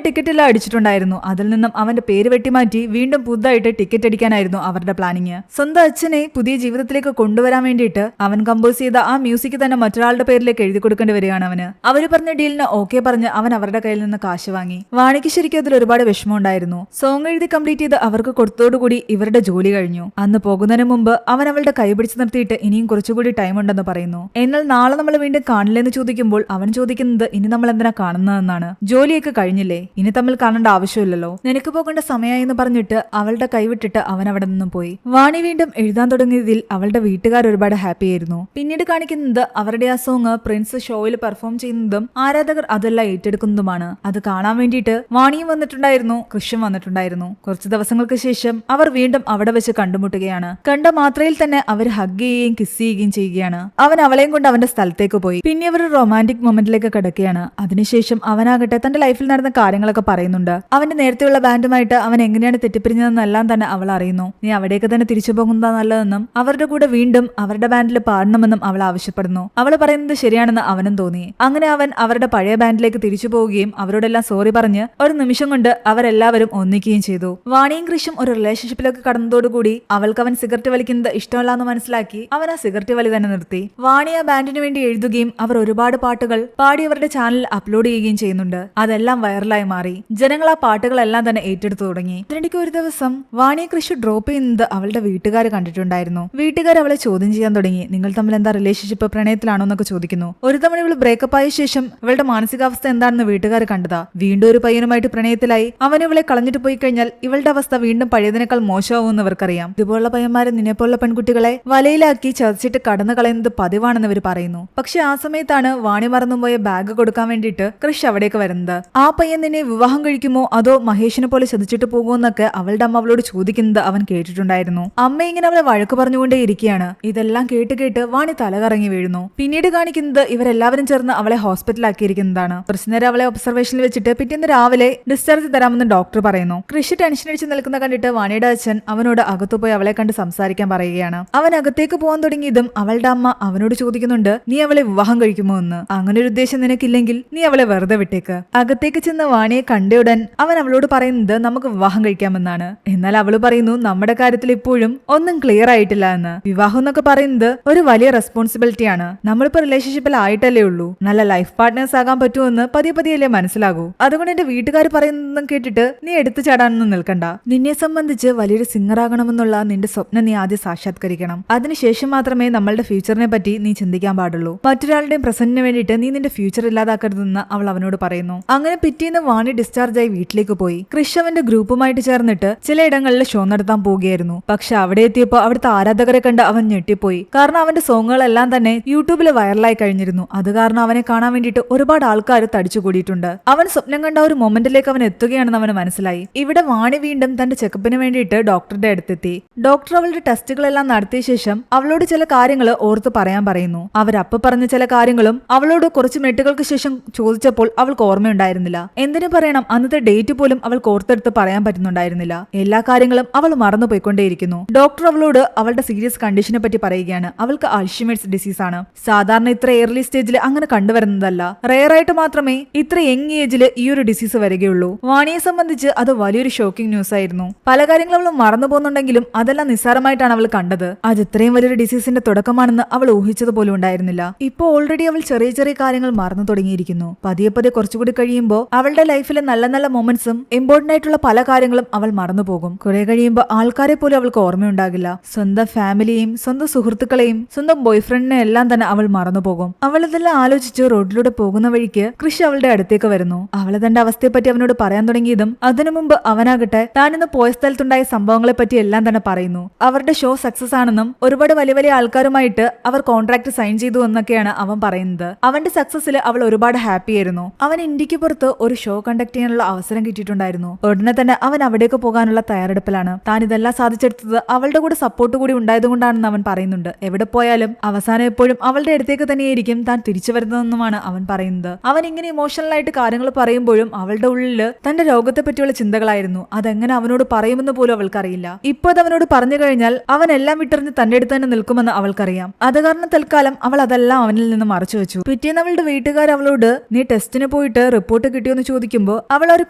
ടിക്കറ്റ് എല്ലാം അടിച്ചിട്ടുണ്ടായിരുന്നു. അതിൽ നിന്നും അവന്റെ പേര് വെട്ടിമാറ്റി വീണ്ടും പുതുതായിട്ട് ടിക്കറ്റ് അടിക്കാനായിരുന്നു അവരുടെ പ്ലാനിങ്. സ്വന്തം അച്ഛനെ പുതിയ ജീവിതത്തിലേക്ക് കൊണ്ടുവരാൻ വേണ്ടിയിട്ട് അവൻ കമ്പോസ് ചെയ്ത ആ മ്യൂസിക് തന്നെ മറ്റൊരാളുടെ പേരിലേക്ക് എഴുതി കൊടുക്കേണ്ടി വരികയാണ് അവന്. അവര് പറഞ്ഞ ഡീലിന് ഓക്കെ പറഞ്ഞ് അവൻ അവരുടെ കയ്യിൽ നിന്ന് കാശ് വാങ്ങി. വാണിക്ക് ശരിക്കും അതിൽ ഒരുപാട് വിഷമം ഉണ്ടായിരുന്നു. സോങ് എഴുതി കംപ്ലീറ്റ് ചെയ്ത് അവർക്ക് കൊടുത്തോടുകൂടി ഇവരുടെ ജോലി കഴിഞ്ഞു. അന്ന് പോകുന്നതിന് മുമ്പ് അവൻ അവളുടെ കൈ പിടിച്ച് നിർത്തിയിട്ട് ഇനിയും കുറച്ചുകൂടി ടൈം ഉണ്ടെന്ന് പറയുന്നു. എന്നാൽ നാളെ നമ്മൾ വീണ്ടും കാണില്ലെന്ന് ചോദിക്കുമ്പോൾ അവൻ ചോദിക്കുന്നത് ഇനി നമ്മൾ എന്തിനാ കാണുന്നതെന്നാണ്. ജോലിയൊക്കെ കഴിഞ്ഞില്ലേ, ഇനി തമ്മിൽ കാണേണ്ട ആവശ്യമില്ലല്ലോ, നിനക്ക് പോകേണ്ട സമയമായി എന്ന് പറഞ്ഞിട്ട് അവളുടെ കൈവിട്ടിട്ട് അവൻ അവിടെ നിന്നും പോയി. വാണി വീണ്ടും എഴുതാൻ തുടങ്ങിയതിൽ അവളുടെ വീട്ടുകാർ ഒരുപാട് ഹാപ്പി ആയിരുന്നു. പിന്നീട് കാണിക്കുന്നത് അവരുടെ ആ സോങ് പ്രിൻസ് ഷോയിൽ പെർഫോം ചെയ്യുന്നതും ആരാധകർ അതെല്ലാം ഏറ്റെടുക്കുന്നതുമാണ്. അത് കാണാൻ വേണ്ടിയിട്ട് വാണിയും വന്നിട്ടുണ്ടായിരുന്നു, കൃഷും വന്നിട്ടുണ്ടായിരുന്നു. കുറച്ചു ദിവസങ്ങൾക്ക് ശേഷം അവർ വീണ്ടും അവിടെ വെച്ച് കണ്ടുമുട്ടുകയാണ്. കണ്ട മാത്രയിൽ തന്നെ അവർ ഹഗ് ചെയ്യുകയും കിസ് ചെയ്യുകയും ചെയ്യുകയാണ്. അവൻ അവളെയും കൊണ്ട് അവന്റെ സ്ഥലത്തേക്ക് പോയി. പിന്നെ അവർ റൊമാൻറ്റിക് മൊമെന്റിലേക്ക് കിടക്കുകയാണ്. അതിനുശേഷം അവനാകട്ടെ തന്റെ ലൈഫിൽ നടന്ന കാര്യങ്ങളൊക്കെ പറയുന്നുണ്ട്. അവന്റെ നേരത്തെയുള്ള ബാൻഡുമായിട്ട് അവൻ എങ്ങനെയാണ് തെറ്റിപ്പിരിഞ്ഞതെന്നെല്ലാം തന്നെ അവൾ അറിയുന്നു. നീ അവിടേക്ക് തന്നെ തിരിച്ചു പോകുന്നതാ നല്ലതെന്നും അവരുടെ കൂടെ വീണ്ടും അവരുടെ ബാൻഡിൽ പാടണമെന്നും അവൾ ആവശ്യപ്പെടുന്നു. അവൾ പറയുന്നത് ശരിയാണെന്ന് അവനും തോന്നി. അങ്ങനെ അവൻ അവരുടെ പഴയ ബാൻഡിലേക്ക് തിരിച്ചു പോവുകയും അവരോടെല്ലാം സോറി പറഞ്ഞ് ഒരു നിമിഷം കൊണ്ട് അവരെല്ലാവരും ഒന്നിക്കുകയും ചെയ്തു. വാണിയും കൃഷും ഒരു റിലേഷൻഷിപ്പിലേക്ക് കടന്നതോടുകൂടി അവൾക്ക് അവൻ സിഗരറ്റ് വലിക്കുന്നത് ഇഷ്ടമല്ലാന്ന് മനസ്സിലാക്കി അവൻ ആ സിഗരറ്റ് വലി തന്നെ നിർത്തി. വാണി ആ ബാൻഡിന് വേണ്ടി എഴുതുകയും അവർ ഒരുപാട് പാട്ടുകൾ പാടി അവരുടെ ചാനലിൽ അപ്ലോഡ് ചെയ്യുകയും ചെയ്യുന്നുണ്ട്. അതെല്ലാം വൈറലായി മാറി. ജനങ്ങൾ ആ പാട്ടുകളെല്ലാം തന്നെ ഏറ്റെടുത്തു തുടങ്ങി. ഇതിനിടയ്ക്ക് ഒരു ദിവസം വാണിയെ കൃഷി ഡ്രോപ്പ് ചെയ്യുന്നത് അവളുടെ വീട്ടുകാർ കണ്ടിട്ടുണ്ടായിരുന്നു. വീട്ടുകാർ അവളെ ചോദ്യം ചെയ്യാൻ തുടങ്ങി. നിങ്ങൾ തമ്മിൽ എന്താ റിലേഷൻഷിപ്പ്, പ്രണയത്തിലാണോ എന്നൊക്കെ ചോദിക്കുന്നു. ഒരു തവണ ഇവള് ബ്രേക്കപ്പ് ആയ ശേഷം ഇവളുടെ മാനസികാവസ്ഥ എന്താണെന്ന് വീട്ടുകാർ കണ്ടതാ. വീണ്ടും ഒരു പയ്യനുമായിട്ട് പ്രണയത്തിലായി അവൻ ഇവളെ കളഞ്ഞിട്ട് പോയി കഴിഞ്ഞാൽ ഇവളുടെ അവസ്ഥ വീണ്ടും പഴയതിനേക്കാൾ മോശമാവുമെന്ന് ഇവർക്കറിയാം. ഇതുപോലുള്ള പയ്യന്മാരെ നിന്നെപ്പോലുള്ള പെൺകുട്ടികളെ വലയിലാക്കി ചതച്ചിട്ട് കടന്നു കളയുന്നത് പതിവാണെന്ന് ഇവർ പറയുന്നു. പക്ഷെ ആ സമയത്താണ് വാണി മറന്നുപോയ ബാഗ് കൊടുക്കാൻ വേണ്ടിയിട്ട് കൃഷ് അവിടേക്ക് വരുന്നത്. ആ പയ്യൻ നിന്നെ വിവാഹം കഴിക്കുമോ അതോ മഹേഷിനെ പോലെ ചതിച്ചിട്ട് പോകുമോ എന്നൊക്കെ അവളുടെ അമ്മ അവളോട് ചോദിക്കുന്നത് അവൻ കേട്ടിട്ടുണ്ടായിരുന്നു. അമ്മ ഇങ്ങനെ അവളെ വഴക്ക് പറഞ്ഞുകൊണ്ടേ ഇരിക്കുകയാണ്. ഇതെല്ലാം കേട്ട് വാണി തലകറങ്ങി വീഴുന്നു. പിന്നീട് കാണിക്കുന്നത് ഇവരെല്ലാവരും ചേർന്ന് അവളെ ഹോസ്പിറ്റലാക്കിയിരിക്കുന്നതാണ്. കുറച്ചു നേരം അവളെ ഒബ്സർവേഷനിൽ വെച്ചിട്ട് പിറ്റേന്ന് രാവിലെ ഡിസ്ചാർജ് തരാമെന്ന് ഡോക്ടർ പറയുന്നു. കൃഷി ടെൻഷൻ അടിച്ച് നിൽക്കുന്ന കണ്ടിട്ട് വാണിയുടെ അച്ഛൻ അവനോട് അകത്തു പോയി അവളെ കണ്ട് സംസാരിക്കാൻ പറയുകയാണ്. അവൻ അകത്തേക്ക് പോകാൻ തുടങ്ങിയതും അവളുടെ അമ്മ അവനോട് ചോദിക്കുന്നുണ്ട്, നീ അവളെ വിവാഹം കഴിക്കുമോ എന്ന്. അങ്ങനെ ഒരു ഉദ്ദേശം നിനക്കില്ലെങ്കിൽ നീ അവളെ വെറുതെ വിട്ടേക്ക്. അകത്തേക്ക് ചെന്ന് വാണിയെ കണ്ടയുടൻ അവൻ അവളോട് പറയുന്നത് നമുക്ക് വിവാഹം കഴിക്കാമെന്നാണ്. എന്നാൽ അവള് പറയുന്നു നമ്മുടെ കാര്യത്തിൽ ഇപ്പോഴും ഒന്നും ക്ലിയർ ആയിട്ടില്ല എന്ന്. വിവാഹം എന്നൊക്കെ പറയുന്നത് ഒരു വലിയ റെസ്പോൺസിബിലിറ്റിയാണ്. നമ്മളിപ്പോ റിലേഷൻഷിപ്പിൽ ആയിട്ടല്ലേ ഉള്ളൂ. നല്ല ലൈഫ് പാർട്ട്നേഴ്സ് ആകാൻ പറ്റുമെന്ന് പതിയെ മനസ്സിലാകൂ. അതുകൊണ്ട് എന്റെ വീട്ടുകാർ പറയുന്നതും കേട്ടിട്ട് നീ എടുത്തു ചാടാനൊന്നും നിൽക്കണ്ട. നിന്നെ സംബന്ധിച്ച് വലിയൊരു സിംഗർ ആകണമെന്നുള്ള നിന്റെ സ്വപ്നം നീ ആദ്യം സാക്ഷാത്കരിക്കണം. അതിനുശേഷം മാത്രമേ നമ്മളുടെ ഫ്യൂച്ചറിനെ പറ്റി നീ ചിന്തിക്കാൻ പാടുള്ളൂ. മറ്റൊരാളുടെയും പ്രസന്റിന് വേണ്ടിയിട്ട് നീ നിന്റെ ഫ്യൂച്ചർ ഇല്ലാതാക്കരുതെന്ന് അവൾ അവനോട് പറയുന്നു. അങ്ങനെ പിറ്റേന്ന് വാണി ഡിസ്ചാർജ് ആയി വീട്ടിലേക്ക് പോയി. കൃഷ് അവന്റെ ഗ്രൂപ്പുമായിട്ട് ചേർന്നിട്ട് ചിലയിടങ്ങളിൽ ഷോ നടത്താൻ പോവുകയായിരുന്നു. പക്ഷെ അവിടെ എത്തിയപ്പോ അവിടുത്തെ ആരാധകരെ കണ്ട് അവൻ ഞെട്ടിപ്പോയി. കാരണം അവന്റെ സോങ്ങുകളെല്ലാം തന്നെ യൂട്യൂബിൽ വൈറലായി കഴിഞ്ഞിരുന്നു. അത് കാരണം അവനെ കാണാൻ വേണ്ടിയിട്ട് ഒരുപാട് ആൾക്കാർ തടിച്ചുകൂടിയിട്ടുണ്ട്. അവൻ സ്വപ്നം കണ്ട ഒരു മൊമെന്റിലേക്ക് അവൻ എത്തുകയാണെന്ന് അവന് മനസ്സിലായി. ഇവിടെ വാണി വീണ്ടും തന്റെ ചെക്കപ്പിന് വേണ്ടിയിട്ട് ഡോക്ടറുടെ അടുത്തെത്തി. ഡോക്ടർ അവളുടെ ടെസ്റ്റുകളെല്ലാം നടത്തിയ ശേഷം അവളോട് ചില കാര്യങ്ങൾ ഓർത്ത് പറയാൻ പറയുന്നു. അവരപ്പ പറഞ്ഞ ചില കാര്യങ്ങളും അവളോട് കുറച്ച് മിനിറ്റുകൾക്ക് ശേഷം ചോദിച്ചപ്പോൾ അവൾക്ക് ഓർമ്മയുണ്ടായിരുന്നില്ല. എന്തിനു പറയണം, അന്നത്തെ ഡേറ്റ് പോലും അവൾക്ക് ഓർത്തെടുത്ത് പറയാൻ പറ്റുന്നുണ്ടായിരുന്നില്ല. എല്ലാ കാര്യങ്ങളും അവൾ മറന്നു പോയിക്കൊണ്ടേയിരിക്കുന്നു. ഡോക്ടർ അവളോട് അവളുടെ സീരിയസ് കണ്ടീഷനെ പറ്റി പറയുകയാണ്. അവൾക്ക് അൾഷിമേഴ്സ് ഡിസീസ് ആണ്. സാധാരണ ഇത്ര ഏർലി സ്റ്റേജിൽ അങ്ങനെ കണ്ടുവരുന്നതല്ല. റെയർ ആയിട്ട് മാത്രമേ ഇത്ര യങ് ഏജിൽ ഈ ഒരു ഡിസീസ് വരികയുള്ളൂ. വാണിയെ സംബന്ധിച്ച് അത് വലിയൊരു ഷോക്കിംഗ് ന്യൂസ് ആയിരുന്നു. പല കാര്യങ്ങളും അവൾ മറന്നു പോകുന്നുണ്ടെങ്കിലും അതെല്ലാം നിസ്സാരമായിട്ടാണ് അവൾ കണ്ടത്. അത് ഇത്രയും വലിയൊരു ഡിസീസിന്റെ തുടക്കമാണെന്ന് അവൾ ഊഹിച്ചത് പോലും ഉണ്ടായിരുന്നില്ല. ഇപ്പോൾ ഓൾറെഡി അവൾ ചെറിയ ചെറിയ കാര്യങ്ങൾ മറന്നു തുടങ്ങിയിരിക്കുന്നു. പതിയെ കുറച്ചുകൂടി കഴിയുമ്പോൾ അവളുടെ ലൈഫിലെ നല്ല നല്ല മൊമെന്റ്സും ഇമ്പോർട്ടന്റ് ആയിട്ടുള്ള പല കാര്യങ്ങളും അവൾ മറന്നു പോകും. കുറെ കഴിയുമ്പോൾ ആൾക്കാരെ പോലും അവൾക്ക് ഓർമ്മയുണ്ടാകില്ല. സ്വന്തം ഫാമിലിയെയും സ്വന്തം സുഹൃത്തുക്കളെയും സ്വന്തം ബോയ്ഫ്രണ്ടിനെ എല്ലാം തന്നെ അവൾ മറന്നു പോകും. അവൾ ഇതെല്ലാം ആലോചിച്ച് റോഡിലൂടെ പോകുന്ന വഴിക്ക് കൃഷി അവളുടെ അടുത്തേക്ക് വരുന്നു. അവൾ തന്റെ അവസ്ഥയെപ്പറ്റി അവനോട് പറയാൻ തുടങ്ങിയതും അതിനു മുമ്പ് അവനാകട്ടെ താൻ ഇന്ന് പോയ സ്ഥലത്തുണ്ടായ സംഭവങ്ങളെ പറ്റി എല്ലാം തന്നെ പറയുന്നു. അവരുടെ ഷോ സക്സസ് ആണെന്നും ഒരുപാട് വലിയ വലിയ ആൾക്കാരുമായിട്ട് അവർ കോൺട്രാക്ട് സൈൻ ചെയ്തു എന്നൊക്കെയാണ് അവൻ പറയുന്നത്. അവന്റെ സക്സസിൽ അവൾ ഒരുപാട് ഹാപ്പി ആയിരുന്നു. അവൻ ഇന്ത്യക്ക് പുറത്ത് ഒരു ഷോ കണ്ടക്ട് ചെയ്യാനുള്ള അവസരം കിട്ടിയിട്ടുണ്ടായിരുന്നു. ഉടനെ തന്നെ അവൻ അവിടേക്ക് പോകാനുള്ള തയ്യാറെടുപ്പിലാണ്. താൻ ഇതെല്ലാം സാധിച്ചെടുത്തത് അവളുടെ കൂടെ സപ്പോർട്ട് കൂടി ഉണ്ടായതുകൊണ്ടാണെന്ന് അവൻ പറയുന്നുണ്ട്. എവിടെ പോയാലും അവസാനം എപ്പോഴും അവളുടെ അടുത്തേക്ക് തന്നെയായിരിക്കും താൻ തിരിച്ചു വരുന്നതെന്നുമാണ് അവൻ പറയുന്നത്. അവൻ ഇങ്ങനെ ഇമോഷണൽ ആയിട്ട് കാര്യങ്ങൾ പറയുമ്പോഴും അവളുടെ ഉള്ളിൽ തന്റെ രോഗത്തെ പറ്റിയുള്ള ചിന്തകളായിരുന്നു. അതെങ്ങനെ അവനോട് പറയുമെന്ന് പോലും അവൾക്കറിയില്ല. ഇപ്പൊ അത് അവനോട് പറഞ്ഞു കഴിഞ്ഞാൽ അവൻ എല്ലാം വിട്ടെറിഞ്ഞ് തന്റെ അടുത്ത് തന്നെ നിൽക്കുമെന്ന് അവൾക്കറിയാം. അത് കാരണം തൽക്കാലം അവൾ അതെല്ലാം അവനിൽ നിന്ന് മറച്ചു വെച്ചു. പിറ്റേന്ന് അവളുടെ വീട്ടുകാർ അവളോട് നീ ടെസ്റ്റിന് പോയിട്ട് റിപ്പോർട്ട് കിട്ടിയോന്ന് ചോദിക്കുമ്പോൾ അവൾ ഒരു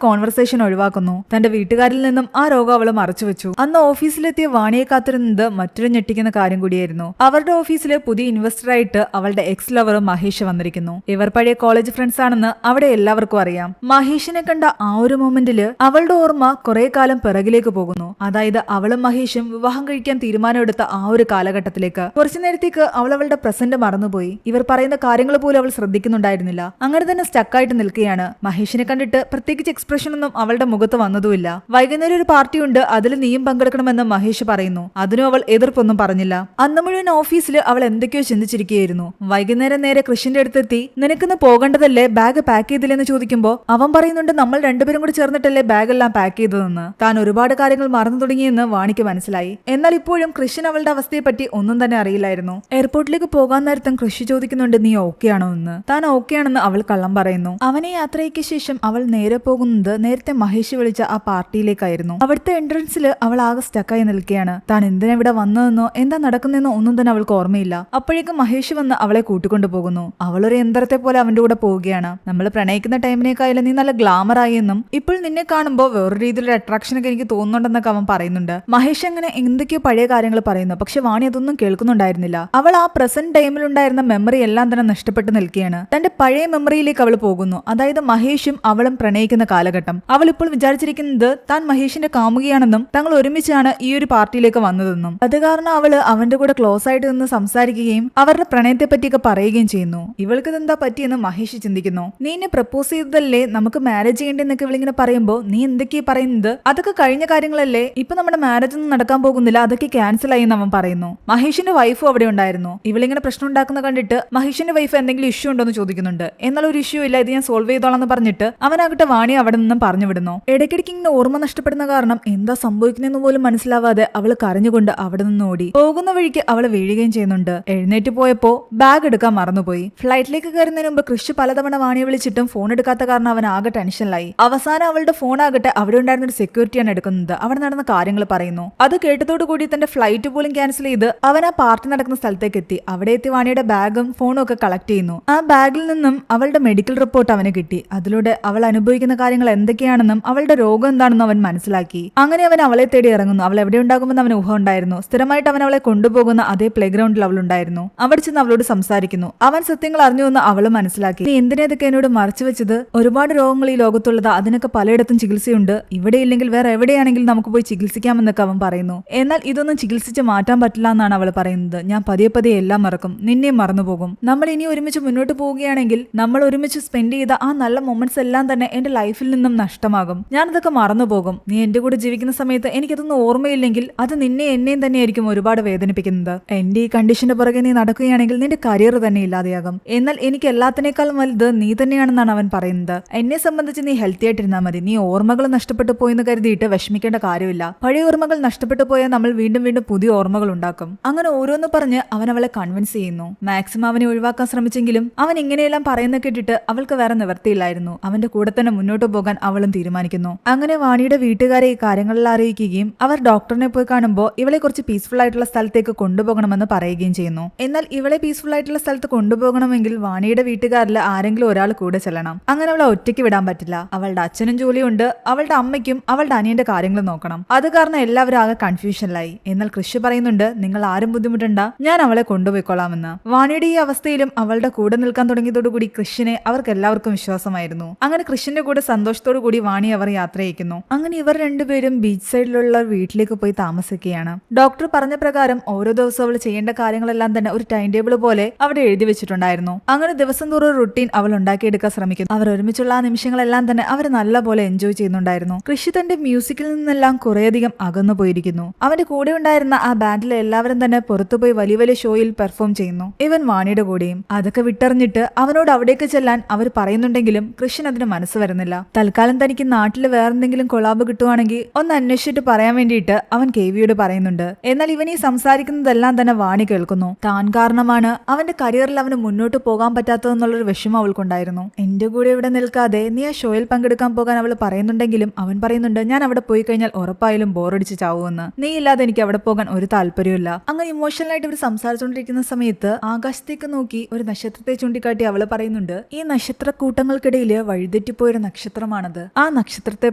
കോൺവെർസേഷൻ ഒഴിവാക്കുന്നു. തന്റെ വീട്ടുകാരിൽ നിന്നും ആ രോഗം അവൾ മറച്ചു വെച്ചു. അന്ന് ഓഫീസിലെത്തിയ വാണിയെ കാത്തിരുന്നത് മറ്റൊരു ഞെട്ടിക്കുന്ന കാര്യം കൂടിയായിരുന്നു. അവരുടെ ഓഫീസിലെ പുതിയ ഇൻവെസ്റ്ററായിട്ട് അവളുടെ എക്സ് ലവർ മഹേഷ് വന്നിരിക്കുന്നു. ഇവർ പഴയ കോളേജ് ഫ്രണ്ട്സ് ആണെന്ന് അവിടെ എല്ലാവർക്കും അറിയാം. മഹേഷിനെ കണ്ട ആ ഒരു മൊമെന്റില് അവളുടെ ഓർമ്മ കുറെ കാലം പിറകിലേക്ക് പോകുന്നു. അതായത് അവളും മഹേഷും വിവാഹം കഴിക്കാൻ തീരുമാനമെടുത്ത ആ ഒരു കാലഘട്ടത്തിലേക്ക്. കുറച്ചു നേരത്തേക്ക് അവൾ അവളുടെ പ്രസന്റ് മറന്നുപോയി. ഇവർ പറയുന്ന കാര്യങ്ങൾ പോലും അവൾ ശ്രദ്ധിക്കുന്നുണ്ടായിരുന്നില്ല. അങ്ങനെ തന്നെ സ്റ്റക്കായിട്ട് നിൽക്കുകയാണ്. മഹേഷിനെ കണ്ടിട്ട് പ്രത്യേകിച്ച് എക്സ്പ്രഷൻ ഒന്നും അവളുടെ മുഖത്ത് വന്നതുമില്ല. വൈകുന്നേരം ഒരു പാർട്ടി ഉണ്ട്, അതിൽ നീയും പങ്കെടുക്കണമെന്ന് മഹേഷ് പറയുന്നു. അതിനും അവൾ എതിർപ്പൊന്നും പറഞ്ഞില്ല. അന്ന് മുഴുവൻ ഓഫീസിൽ അവൾ എന്തൊക്കെയോ ചിന്തിച്ചിരിക്കുകയായിരുന്നു. വൈകുന്നേരം നേരെ കൃഷിന്റെ അടുത്തെത്തി നിനക്കിന്ന് പോകേണ്ടതല്ലേ, ബാഗ് പാക്ക് ചെയ്തില്ലെന്ന് ചോദിക്കുമ്പോൾ അവൻ പറയുന്നുണ്ട് നമ്മൾ രണ്ടുപേരും കൂടി ചേർന്നിട്ടല്ലേ ബാഗ് എല്ലാം പാക്ക് ചെയ്തതെന്ന്. താൻ ഒരുപാട് കാര്യങ്ങൾ മറന്നു തുടങ്ങിയെന്ന് വാണിക്ക് മനസ്സിലായി. എന്നാൽ ഇപ്പോഴും കൃഷ്ണൻ അവളുടെ അവസ്ഥയെ പറ്റി ഒന്നും തന്നെ അറിയില്ലായിരുന്നു. എയർപോർട്ടിലേക്ക് പോകാൻ നേരത്തും കൃഷി ചോദിക്കുന്നുണ്ട് നീ ഓക്കെ ആണോ എന്ന്. താൻ ഓക്കെ ആണെന്ന് അവൾ കള്ളം പറയുന്നു. അവനെ യാത്രയ്ക്ക് ശേഷം അവൾ നേരെ പോകുന്നത് നേരത്തെ മഹേഷ് വിളിച്ച ആ പാർട്ടിയിലേക്കായിരുന്നു. അവിടുത്തെ എൻട്രൻസിൽ അവൾ ആകെ സ്റ്റക്കായി നിൽക്കുകയാണ്. താൻ എന്തിനാ ഇവിടെ വന്നതെന്നോ എന്താ നടക്കുന്നതെന്നോ ഒന്നും തന്നെ അവൾക്ക് ഓർമ്മയില്ല. അപ്പോഴേക്കും മഹേഷ് വന്ന് അവളെ കൂട്ടിക്കൊണ്ടു പോകുന്നു. അവളൊരു യന്ത്രത്തെ പോലെ അവന്റെ കൂടെ പോവുകയാണ്. നമ്മൾ പ്രണയിക്കുന്ന ടൈമിനേക്കായാലും നീ നല്ല ഗ്ലാമർ ആയെന്നും ഇപ്പോൾ നിന്നെ കാണുമ്പോൾ വേറൊരു രീതിയിലുള്ള അട്രാക്ഷൻ ഒക്കെ എനിക്ക് തോന്നുന്നുണ്ടെന്നൊക്കെ അവൻ പറയുന്നുണ്ട്. മഹേഷ് അങ്ങനെ എന്തൊക്കെയോ പഴയ കാര്യങ്ങൾ പറയുന്നു. പക്ഷെ വാണി അതൊന്നും കേൾക്കുന്നുണ്ടായിരുന്നില്ല. അവൾ ആ പ്രസന്റ് ടൈമിലുണ്ടായിരുന്ന മെമ്മറി എല്ലാം തന്നെ നഷ്ടപ്പെട്ട് നിൽക്കുകയാണ്. തന്റെ പഴയ മെമ്മറിയിലേക്ക് അവൾ പോകുന്നു. അതായത് മഹേഷും അവളും പ്രണയിക്കുന്ന കാലഘട്ടം. അവൾ ഇപ്പോൾ വിചാരിച്ചിരിക്കുന്നത് താൻ മഹേഷിന്റെ കാമുകിയാണെന്നും തങ്ങൾ ഒരുമിച്ചാണ് ഈ ഒരു പാർട്ടിയിലേക്ക് വന്നതെന്നും. അത് കാരണം അവള് അവന്റെ കൂടെ ക്ലോസ് ആയിട്ട് നിന്ന് സംസാരിക്കുകയും അവരുടെ പ്രണയത്തെ പറ്റിയൊക്കെ പറയുകയും ചെയ്യുന്നു. ഇവൾക്ക് ഇതെന്താ പറ്റിയെന്ന് മഹേഷ് ചിന്തിക്കുന്നു. നീ എന്നെ പ്രപ്പോസ് ചെയ്തതല്ലേ, നമുക്ക് മാരേജ് ചെയ്യേണ്ടെന്നൊക്കെ ഇവളിങ്ങനെ പറയുമ്പോ നീ എന്തൊക്കെയാ പറയുന്നത്, അതൊക്കെ കഴിഞ്ഞ കാര്യങ്ങളല്ലേ, ഇപ്പൊ നമ്മുടെ മാരേജ് ഒന്നും നടക്കാൻ പോകുന്നില്ല, അതൊക്കെ ക്യാൻസൽ ആയി എന്ന് അവൻ പറയുന്നു. മഹേഷിന്റെ വൈഫും അവിടെ ഉണ്ടായിരുന്നു. ഇവളിങ്ങനെ പ്രശ്നം ഉണ്ടാക്കുന്ന കണ്ടിട്ട് മഹേഷിന്റെ വൈഫ് എന്തെങ്കിലും ഇഷ്യൂ ഉണ്ടോ എന്ന് ചോദിക്കുന്നുണ്ട്. എന്നാൽ ഒരു ഇഷ്യൂ ഇല്ല, ഇത് ഞാൻ സോൾവ് ചെയ്തോളാം എന്ന് പറഞ്ഞിട്ട് അവനാകട്ടെ വാണി അവിടെ നിന്നും പറഞ്ഞു വിടുന്നു. ഇടയ്ക്കിടയ്ക്ക് ഇങ്ങനെ ഓർമ്മ നഷ്ടപ്പെടുന്ന കാരണം എന്താ സംഭവിക്കുന്നതെന്ന് പോലും മനസ്സിലാവാതെ അവള് കരഞ്ഞുകൊണ്ട് അവിടെ നിന്ന് ഓടി. പോകുന്ന വഴിക്ക് അവള് വീഴുകയും ചെയ്യുന്നുണ്ട്. എഴുന്നേറ്റ് പോയപ്പോ ബാഗ് എടുക്കാൻ മറന്നുപോയി. ഫ്ലൈറ്റിലേക്ക് കയറുന്നതിന് മുമ്പ് കൃഷി പലതവണ വാണിയെ വിളിച്ചിട്ടും ഫോൺ എടുക്കാത്ത കാരണം അവൻ ആകെ ടെൻഷനിലായി. അവസാനം അവളുടെ ഫോൺ ആകട്ടെ അവിടെ ഉണ്ടായിരുന്ന ഒരു സെക്യൂരിറ്റിയാണ് എടുക്കുന്നത്. അവിടെ നടന്ന കാര്യങ്ങൾ പറയുന്നു. അത് കേട്ടതോടു കൂടി തന്റെ ഫ്ലൈറ്റ് പോലും ക്യാൻസൽ ചെയ്ത് അവൻ ആ പാർട്ടി നടക്കുന്ന സ്ഥലത്തേക്ക് എത്തി. അവിടെ എത്തി വാണിയുടെ ബാഗും ഫോണും ഒക്കെ കളക്ട് ചെയ്യുന്നു. ആ ബാഗിൽ നിന്നും അവളുടെ മെഡിക്കൽ റിപ്പോർട്ട് അവന് കിട്ടി. അതിലൂടെ അവൾ അനുഭവിക്കുന്ന കാര്യങ്ങൾ എന്തൊക്കെയാണെന്നും അവളുടെ രോഗം എന്താണെന്നും അവൻ മനസ്സിലാക്കി. അങ്ങനെ അവൻ അവളെ തേടി ഇറങ്ങുന്നു. അവൾ എവിടെ ഉണ്ടാകുമെന്ന് അവന് ഊഹം ഉണ്ടായിരുന്നു. സ്ഥിരമായിട്ട് അവൻ അവളെ കൊണ്ടുപോകുന്ന അതേ പ്ലേ ഗ്രൗണ്ടിൽ അവൾ ഉണ്ടായിരുന്നു. അവിടെ ചെന്ന് അവളോട് സംസാരിക്കുന്നു. അവൻ സത്യങ്ങൾ അറിഞ്ഞുവെന്ന് അവൾ മനസ്സിലാക്കി. നീ എന്തിനേതൊക്കെ എന്നോട് മറച്ചു വെച്ചത്, ഒരുപാട് രോഗങ്ങൾ ഈ ലോകത്തുള്ളത്, അതിനൊക്കെ പലയിടത്തും ചികിത്സയുണ്ട്, ഇവിടെ ഇല്ലെങ്കിൽ വേറെ എവിടെയാണെങ്കിലും നമുക്ക് പോയി ചികിത്സിക്കാമെന്നൊക്കെ അവൻ പറയുന്നു. എന്നാൽ ഇതൊന്നും ചികിത്സിച്ച് മാറ്റാൻ പറ്റില്ല എന്നാണ് അവൾ പറയുന്നത്. ഞാൻ പതിയെ പതിയെ എല്ലാം മറക്കും, നിന്നെയും മറന്നുപോകും. നമ്മൾ ഇനി ഒരുമിച്ച് മുന്നോട്ട് പോവുകയാണെങ്കിൽ നമ്മൾ ഒരുമിച്ച് സ്പെൻഡ് ചെയ്ത ആ നല്ല മൊമെന്റ്സ് എല്ലാം തന്നെ എന്റെ ലൈഫിൽ നിന്നും നഷ്ടമാകും. ഞാനതൊക്കെ മറന്നുപോകും. നീ എന്റെ കൂടെ ജീവിക്കുന്ന സമയത്ത് എനിക്കതൊന്നും ഓർമ്മയില്ലെങ്കിൽ അത് നിന്നെ എന്നെയും തന്നെയായിരിക്കും ഒരുപാട് വേദനിപ്പിക്കുന്നത്. എന്റെ ഈ കണ്ടീഷന്റെ പുറകെ നീ നടക്കുകയാണെങ്കിൽ നിന്റെ കരിയർ തന്നെ ഇല്ലാതെയാകും. എന്നാൽ എനിക്ക് എല്ലാത്തിനേക്കാളും വലുത് നീ തന്നെയാണെന്നാണ് അവൻ പറയുന്നത്. എന്നെ സംബന്ധിച്ച് നീ ഹെൽത്തി ആയിട്ടിരുന്നാൽ മതി. നീ ഓർമ്മകൾ നഷ്ടപ്പെട്ടു പോയെന്ന് കരുതിയിട്ട് വിഷമിക്കേണ്ട കാര്യമില്ല. പഴയ ഓർമ്മകൾ നഷ്ടപ്പെട്ടു പോയാൽ നമ്മൾ വീണ്ടും വീണ്ടും പുതിയ ഓർമ്മകൾ ഉണ്ടാക്കും. അങ്ങനെ ഓരോന്ന് പറഞ്ഞ് അവൻ അവളെ കൺവിൻസ് ചെയ്യുന്നു. മാക്സിമം അവനെ ഒഴിവാക്കാൻ ശ്രമിച്ചെങ്കിലും അവൻ ഇങ്ങനെയെല്ലാം പറയുന്ന കേട്ടിട്ട് അവൾക്ക് വേറെ നിവർത്തിയില്ലായിരുന്നു. അവന്റെ കൂടെ തന്നെ മുന്നോട്ട് പോകാൻ അവളും തീരുമാനിക്കുന്നു. അങ്ങനെ വാണിയുടെ വീട്ടുകാരെ ഈ കാര്യങ്ങളെല്ലാം അറിയിക്കുകയും അവർ ഡോക്ടറിനെ പോയി കാണുമ്പോൾ ഇവളെ കുറച്ച് പീസ്ഫുൾ ആയിട്ടുള്ള സ്ഥലത്തേക്ക് കൊണ്ടുപോകണമെന്ന് പറയുകയും ചെയ്യുന്നു. എന്നാൽ ഇവളെ പീസ്ഫുൾ ആയിട്ടുള്ള സ്ഥലത്ത് കൊണ്ടുപോകണമെങ്കിൽ വാണിയുടെ വീട്ടുകാരിൽ ആരെങ്കിലും ഒരാൾ കൂടെ ചെല്ലണം. അങ്ങനെ അവളെ ഒറ്റയ്ക്ക് വിടാൻ പറ്റില്ല. അവളുടെ അച്ഛനും ജോലിയുണ്ട്, അവളുടെ അമ്മയ്ക്കും അവളുടെ അനിയന്റെ കാര്യങ്ങൾ നോക്കണം. അത് കാരണം എല്ലാവരും ആകെ കൺഫ്യൂഷനിലായി. എന്നാൽ കൃഷി പറയുന്നുണ്ട് നിങ്ങൾ ആരും ബുദ്ധിമുട്ടണ്ട, ഞാൻ അവളെ കൊണ്ടുപോയിക്കൊള്ളാമെന്ന്. വാണിയുടെ ഈ അവസ്ഥയിലും അവളുടെ കൂടെ നിൽക്കാൻ തുടങ്ങിയതോടുകൂടി കൃഷിനെ അവർക്ക് എല്ലാവർക്കും വിശ്വാസമായിരുന്നു. അങ്ങനെ കൃഷിന്റെ കൂടെ സന്തോഷത്തോടു കൂടി വാണി അവർ യാത്ര അയക്കുന്നു. അങ്ങനെ ഇവർ രണ്ടുപേരും ബീച്ച് സൈഡിലുള്ള വീട്ടിലേക്ക് പോയി താമസിക്കുകയാണ്. ഡോക്ടർ പറഞ്ഞ പ്രകാരം ഓരോ ദിവസവും അവൾ ചെയ്യേണ്ട കാര്യങ്ങളെല്ലാം തന്നെ ഒരു ടൈം ടേബിൾ പോലെ അവിടെ എഴുതി വെച്ചിട്ടുണ്ടായിരുന്നു. അങ്ങനെ ദിവസം തോറും റുട്ടീൻ അവൾ ഉണ്ടാക്കിയെടുക്കാൻ ശ്രമിക്കുന്നു. അവർ ഒരുമിച്ചുള്ള ആ നിമിഷങ്ങളെല്ലാം തന്നെ അവർ നല്ല പോലെ എൻജോയ് ചെയ്യുന്നുണ്ടായിരുന്നു. കൃഷി തന്റെ മ്യൂസിക്കിൽ നിന്നെല്ലാം കുറേയധികം അകന്നു പോയിരിക്കുന്നു. അവന്റെ കൂടെ ഉണ്ടായിരുന്ന ആ ബാൻഡിലെ എല്ലാവരും തന്നെ പുറത്തുപോയി വലിയ വലിയ ഷോയിൽ പെർഫോം ചെയ്യുന്നു. ഇവൻ വാണിയുടെ കൂടെയും. അതൊക്കെ വിട്ടറിഞ്ഞിട്ട് അവനോട് അവിടേക്ക് ചെല്ലാൻ അവർ പറയുന്നുണ്ടെങ്കിലും കൃഷ്ണൻ അതിന് മനസ്സ് വരുന്നില്ല. തൽക്കാലം തനിക്ക് നാട്ടിൽ വേറെന്തെങ്കിലും കൊളാബ് കിട്ടുവാണെങ്കിൽ ഒന്ന് അന്വേഷിച്ചിട്ട് പറയാൻ വേണ്ടിയിട്ട് അവൻ കേവിയോട് പറയുന്നുണ്ട്. എന്നാൽ ഇവൻ ഈ സംസാരിക്കുന്നതെല്ലാം തന്നെ വാണി കേൾക്കുന്നു. താൻ കാരണമാണ് അവന്റെ കരിയറിൽ അവന് മുന്നോട്ട് പോകാൻ പറ്റാത്തതെന്നുള്ളൊരു വിഷമം അവൾക്കുണ്ടായിരുന്നു. എന്റെ കൂടെ ഇവിടെ നിൽക്കാതെ നീ ആ ഷോയിൽ പങ്കെടുക്കാൻ പോകാൻ അവൾ പറയുന്നുണ്ടെങ്കിലും അവൻ പറയുന്നുണ്ട് ഞാൻ അവിടെ പോയി കഴിഞ്ഞാൽ ഉറപ്പായാലും ബോറടിച്ച് ചാവുമെന്ന്. നീ ഇല്ലാതെ എനിക്ക് അവിടെ പോകാൻ ഒരു താല്പര്യമില്ല. അങ്ങനെ ഇമോഷണൽ ആയിട്ട് ഇവർ സംസാരിച്ചുകൊണ്ടിരിക്കുന്ന സമയത്ത് ആകാശത്തേക്ക് നോക്കി ഒരു നക്ഷത്രത്തെ ചൂണ്ടിക്കാട്ടി അവൾ പറയുന്നുണ്ട് ഈ നക്ഷത്രക്കൂട്ടങ്ങൾക്കിടയിൽ വഴിതെറ്റിപ്പോയൊരു നക്ഷത്രമാണത്. ആ നക്ഷത്രത്തെ